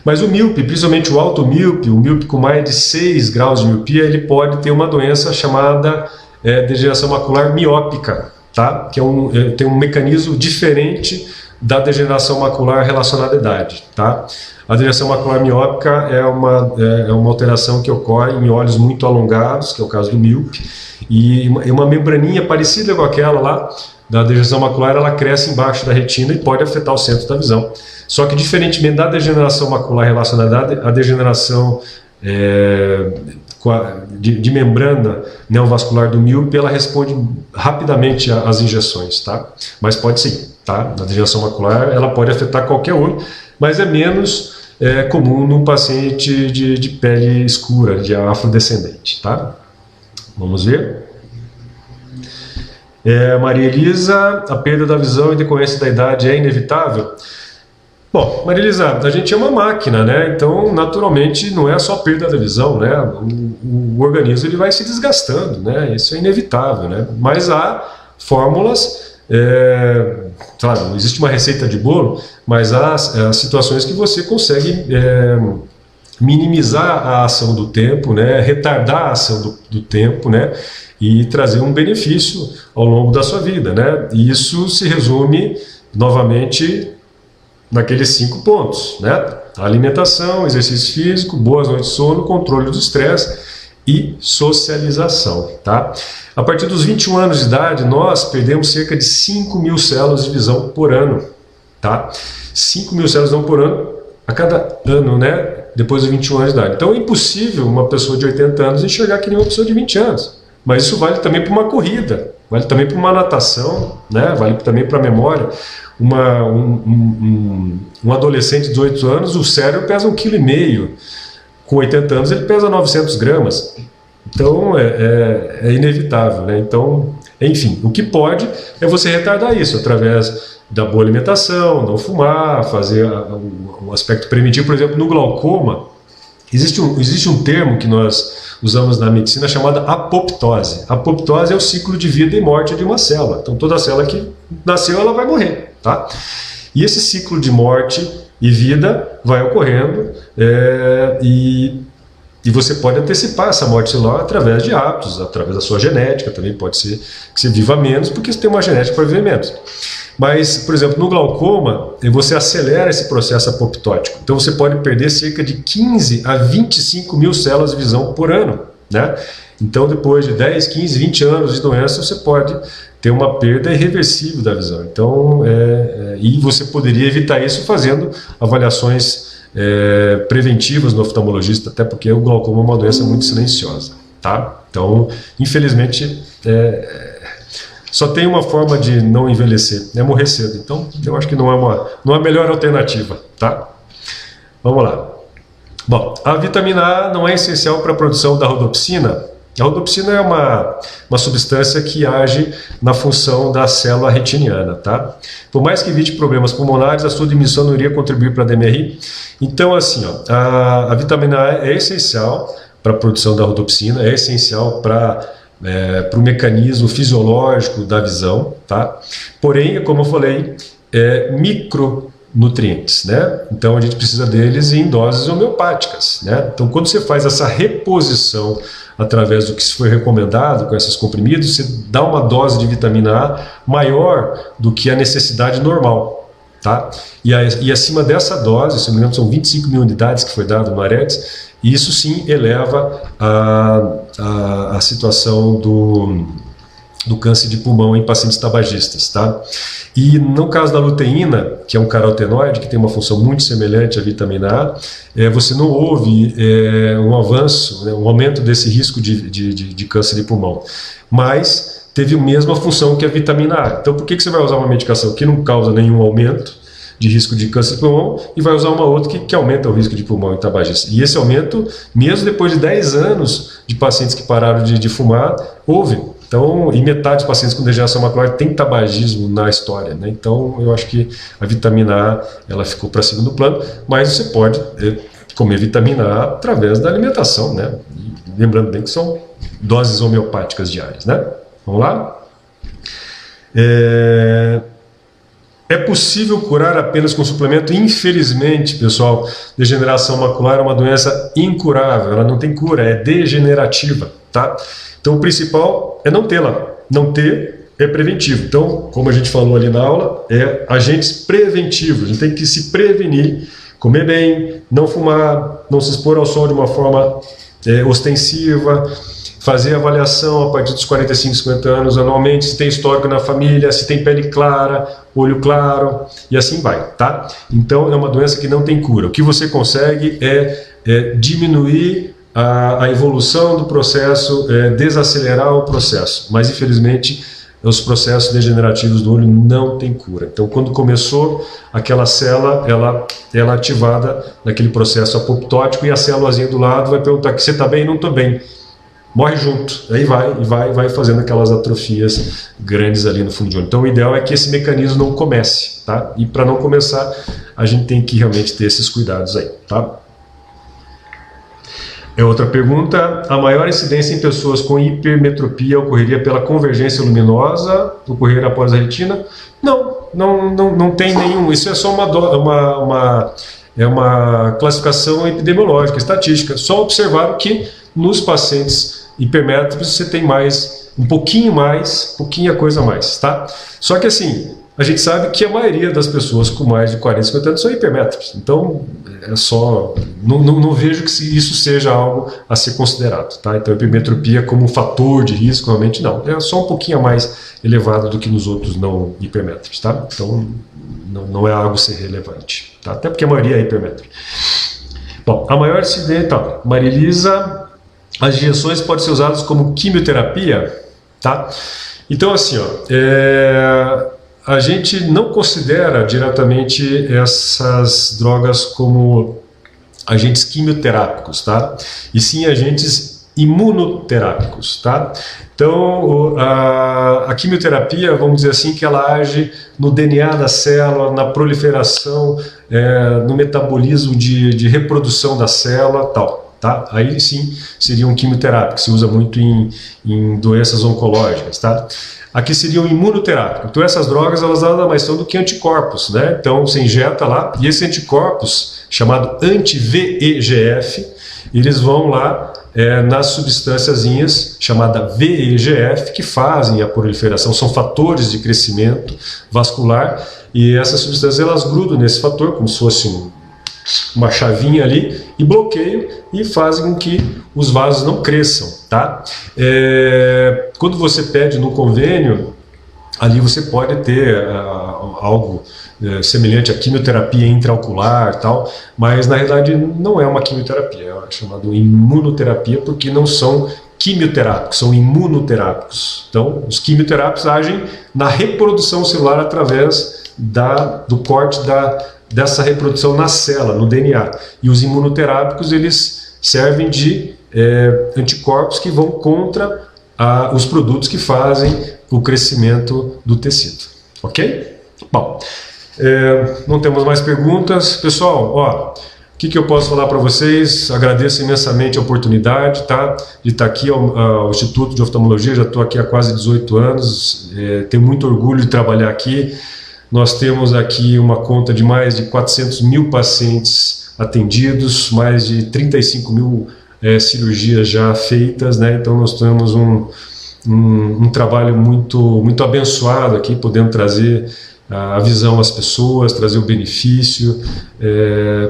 Mas o míope, principalmente o alto míope, o míope com mais de 6 graus de miopia, ele pode ter uma doença chamada degeneração macular miópica, tá? Que tem um mecanismo diferente da degeneração macular relacionada à idade, tá? A degeneração macular miópica é uma alteração que ocorre em olhos muito alongados, que é o caso do míope, e uma membraninha parecida com aquela lá da degeneração macular, ela cresce embaixo da retina e pode afetar o centro da visão. Só que, diferentemente da degeneração macular relacionada à degeneração de membrana neovascular do míope, ela responde rapidamente às injeções, tá? Mas pode sim, tá? A degeneração macular, ela pode afetar qualquer olho, mas é menos comum num paciente de pele escura, de afrodescendente, tá? Vamos ver. Maria Elisa, a perda da visão em decorrência da idade é inevitável? Bom, Maria Elisa, a gente é uma máquina, né? Então, naturalmente, não é só perda da visão, né? O organismo ele vai se desgastando, né? Isso é inevitável, né? Mas há fórmulas, claro, não existe uma receita de bolo, mas há situações que você consegue minimizar a ação do tempo, né? Retardar a ação do tempo, né? E trazer um benefício ao longo da sua vida, né? E isso se resume, novamente, naqueles 5 pontos, né? Alimentação, exercício físico, boas noites de sono, controle do estresse e socialização, tá? A partir dos 21 anos de idade, nós perdemos cerca de 5.000 células de visão por ano, tá? 5.000 células de visão por ano a cada ano, né? Depois dos 21 anos de idade. Então é impossível uma pessoa de 80 anos enxergar que nem uma pessoa de 20 anos. Mas isso vale também para uma corrida, vale também para uma natação, né? Vale também para a memória. Um adolescente de 18 anos, o cérebro pesa 1,5 kg. Com 80 anos ele pesa 900 gramas. Então é inevitável, né? Então, enfim, o que pode é você retardar isso através da boa alimentação, não fumar, fazer um aspecto preventivo. Por exemplo, no glaucoma, existe um termo que nós usamos na medicina chamada apoptose. Apoptose é o ciclo de vida e morte de uma célula. Então, toda célula que nasceu, ela vai morrer, tá? E esse ciclo de morte e vida vai ocorrendo e você pode antecipar essa morte celular através de hábitos, através da sua genética. Também pode ser que você viva menos, porque você tem uma genética para viver menos. Mas, por exemplo, no glaucoma, você acelera esse processo apoptótico. Então você pode perder cerca de 15 a 25.000 células de visão por ano, né? Então, depois de 10, 15, 20 anos de doença, você pode ter uma perda irreversível da visão. Então, e você poderia evitar isso fazendo avaliações preventivas no oftalmologista, até porque o glaucoma é uma doença muito silenciosa, tá? Então, infelizmente, só tem uma forma de não envelhecer, é morrer cedo. Então, eu acho que não é a melhor alternativa, tá? Vamos lá. Bom, a vitamina A não é essencial para a produção da rodopsina. A rodopsina é uma substância que age na função da célula retiniana, tá? Por mais que evite problemas pulmonares, a sua diminuição não iria contribuir para a DMRI. Então, assim, ó, a vitamina A é essencial para a produção da rodopsina, é essencial para o mecanismo fisiológico da visão, tá? Porém, como eu falei, micronutrientes, né? Então a gente precisa deles em doses homeopáticas, né? Então quando você faz essa reposição através do que se foi recomendado com esses comprimidos, você dá uma dose de vitamina A maior do que a necessidade normal, tá? E acima dessa dose, se não me engano, são 25.000 unidades que foi dado no AREDS, e isso sim eleva a situação do câncer de pulmão em pacientes tabagistas, tá? E no caso da luteína, que é um carotenoide, que tem uma função muito semelhante à vitamina A, você não houve um avanço, né, um aumento desse risco de câncer de pulmão, mas teve a mesma função que a vitamina A. Então por que você vai usar uma medicação que não causa nenhum aumento de risco de câncer de pulmão e vai usar uma outra que aumenta o risco de pulmão em tabagistas? E esse aumento, mesmo depois de 10 anos de pacientes que pararam de fumar, houve. Então, e metade dos pacientes com degeneração macular tem tabagismo na história, né? Então, eu acho que a vitamina A, ela ficou para segundo plano, mas você pode comer vitamina A através da alimentação, né? E lembrando bem que são doses homeopáticas diárias, né? Vamos lá? É possível curar apenas com suplemento? Infelizmente, pessoal, degeneração macular é uma doença incurável, ela não tem cura, é degenerativa, tá? Então o principal é não tê-la. Não ter é preventivo. Então, como a gente falou ali na aula, é agentes preventivos. A gente tem que se prevenir, comer bem, não fumar, não se expor ao sol de uma forma ostensiva, fazer avaliação a partir dos 45, 50 anos anualmente, se tem histórico na família, se tem pele clara, olho claro, e assim vai, tá? Então é uma doença que não tem cura. O que você consegue é diminuir a evolução do processo, desacelerar o processo, mas infelizmente os processos degenerativos do olho não têm cura. Então quando começou aquela célula, ela é ativada naquele processo apoptótico e a célulazinha do lado vai perguntar que você está bem? Não estou bem. Morre junto, aí vai fazendo aquelas atrofias grandes ali no fundo de olho. Então o ideal é que esse mecanismo não comece, tá? E para não começar, a gente tem que realmente ter esses cuidados aí, tá? Outra pergunta: a maior incidência em pessoas com hipermetropia ocorreria pela convergência luminosa ocorrer após a retina? Não tem nenhum. Isso é só uma classificação epidemiológica, estatística. Só observaram que nos pacientes hipermétropes você tem um pouquinho coisa a mais, tá? Só que assim, a gente sabe que a maioria das pessoas com mais de 40, 50 anos são hipermétropes. Então, não vejo que isso seja algo a ser considerado, tá? Então, a hipermetropia como um fator de risco, realmente não. É só um pouquinho a mais elevado do que nos outros não hipermétropes, tá? Então, não é algo a ser relevante, tá? Até porque a maioria é hipermétrope. Bom, a maior incidência, então, Marilisa, as injeções podem ser usadas como quimioterapia, tá? Então, assim, a gente não considera diretamente essas drogas como agentes quimioterápicos, tá? E sim agentes imunoterápicos, tá? Então, a quimioterapia, vamos dizer assim, que ela age no DNA da célula, na proliferação, no metabolismo de reprodução da célula, tal. Tá? Aí sim seria um quimioterápico, que se usa muito em doenças oncológicas, tá? Aqui seria um imunoterápico. Então essas drogas, elas nada mais são do que anticorpos, né? Então você injeta lá, e esses anticorpos, chamado anti-VEGF, eles vão lá nas substânciazinhas chamada VEGF, que fazem a proliferação, são fatores de crescimento vascular, e essas substâncias elas grudam nesse fator, como se fosse uma chavinha ali, e bloqueiam e fazem com que os vasos não cresçam, tá? Quando você pede no convênio, ali você pode ter algo semelhante à quimioterapia intraocular, tal, mas na realidade não é uma quimioterapia, é chamada imunoterapia, porque não são quimioterápicos, são imunoterápicos. Então, os quimioterápicos agem na reprodução celular através do corte dessa reprodução na célula, no DNA. E os imunoterápicos, eles servem de anticorpos que vão contra os produtos que fazem o crescimento do tecido. Ok? Bom, não temos mais perguntas. Pessoal, o que eu posso falar para vocês? Agradeço imensamente a oportunidade, tá, de estar aqui ao Instituto de Oftalmologia. Já estou aqui há quase 18 anos, tenho muito orgulho de trabalhar aqui. Nós temos aqui uma conta de mais de 400 mil pacientes atendidos, mais de 35 mil cirurgias já feitas, né? Então nós temos um trabalho muito abençoado aqui, podendo trazer a visão às pessoas, trazer o benefício,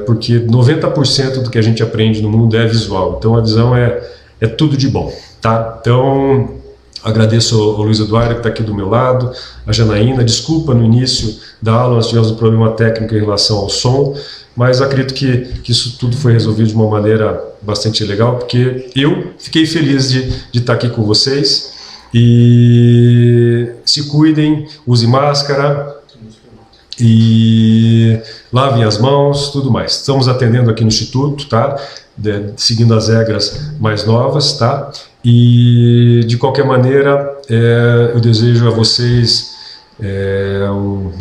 porque 90% do que a gente aprende no mundo é visual, então a visão é tudo de bom, tá? Então Agradeço ao Luiz Eduardo, que está aqui do meu lado, a Janaína. Desculpa, no início da aula nós tivemos um problema técnico em relação ao som, mas acredito que isso tudo foi resolvido de uma maneira bastante legal, porque eu fiquei feliz de estar aqui com vocês. E se cuidem, usem máscara e lavem as mãos, tudo mais. Estamos atendendo aqui no Instituto, tá? Seguindo as regras mais novas, tá? E de qualquer maneira, eu desejo a vocês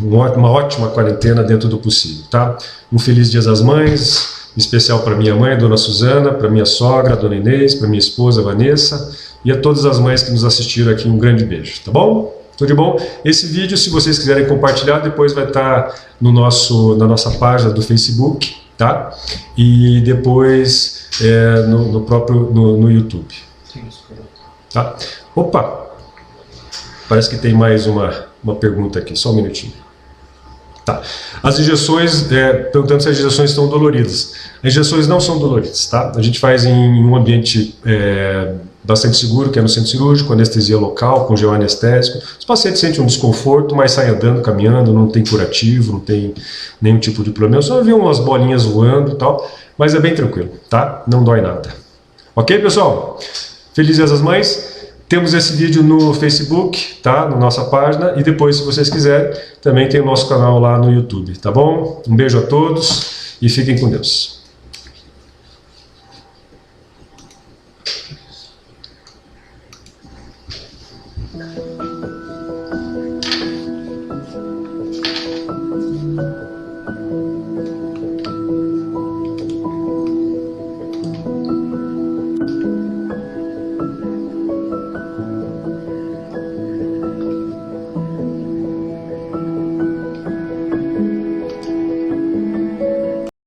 uma ótima quarentena dentro do possível, tá? Um feliz Dia das Mães, em especial para minha mãe, Dona Suzana, para minha sogra, Dona Inês, para minha esposa, Vanessa, e a todas as mães que nos assistiram aqui, um grande beijo, tá bom? Tudo de bom? Esse vídeo, se vocês quiserem compartilhar, depois vai estar na nossa página do Facebook, tá? E depois no YouTube. Tá? Opa! Parece que tem mais uma pergunta aqui, só um minutinho. Tá. As injeções, perguntando se as injeções estão doloridas. As injeções não são doloridas, tá? A gente faz em um ambiente bastante seguro, que é no centro cirúrgico, anestesia local, com gel anestésico. Os pacientes sentem um desconforto, mas saem andando, caminhando, não tem curativo, não tem nenhum tipo de problema. Só vê umas bolinhas voando e tal, mas é bem tranquilo, tá? Não dói nada. Ok, pessoal? Feliz Dia das Mães. Temos esse vídeo no Facebook, tá? Na nossa página. E depois, se vocês quiserem, também tem o nosso canal lá no YouTube, tá bom? Um beijo a todos e fiquem com Deus.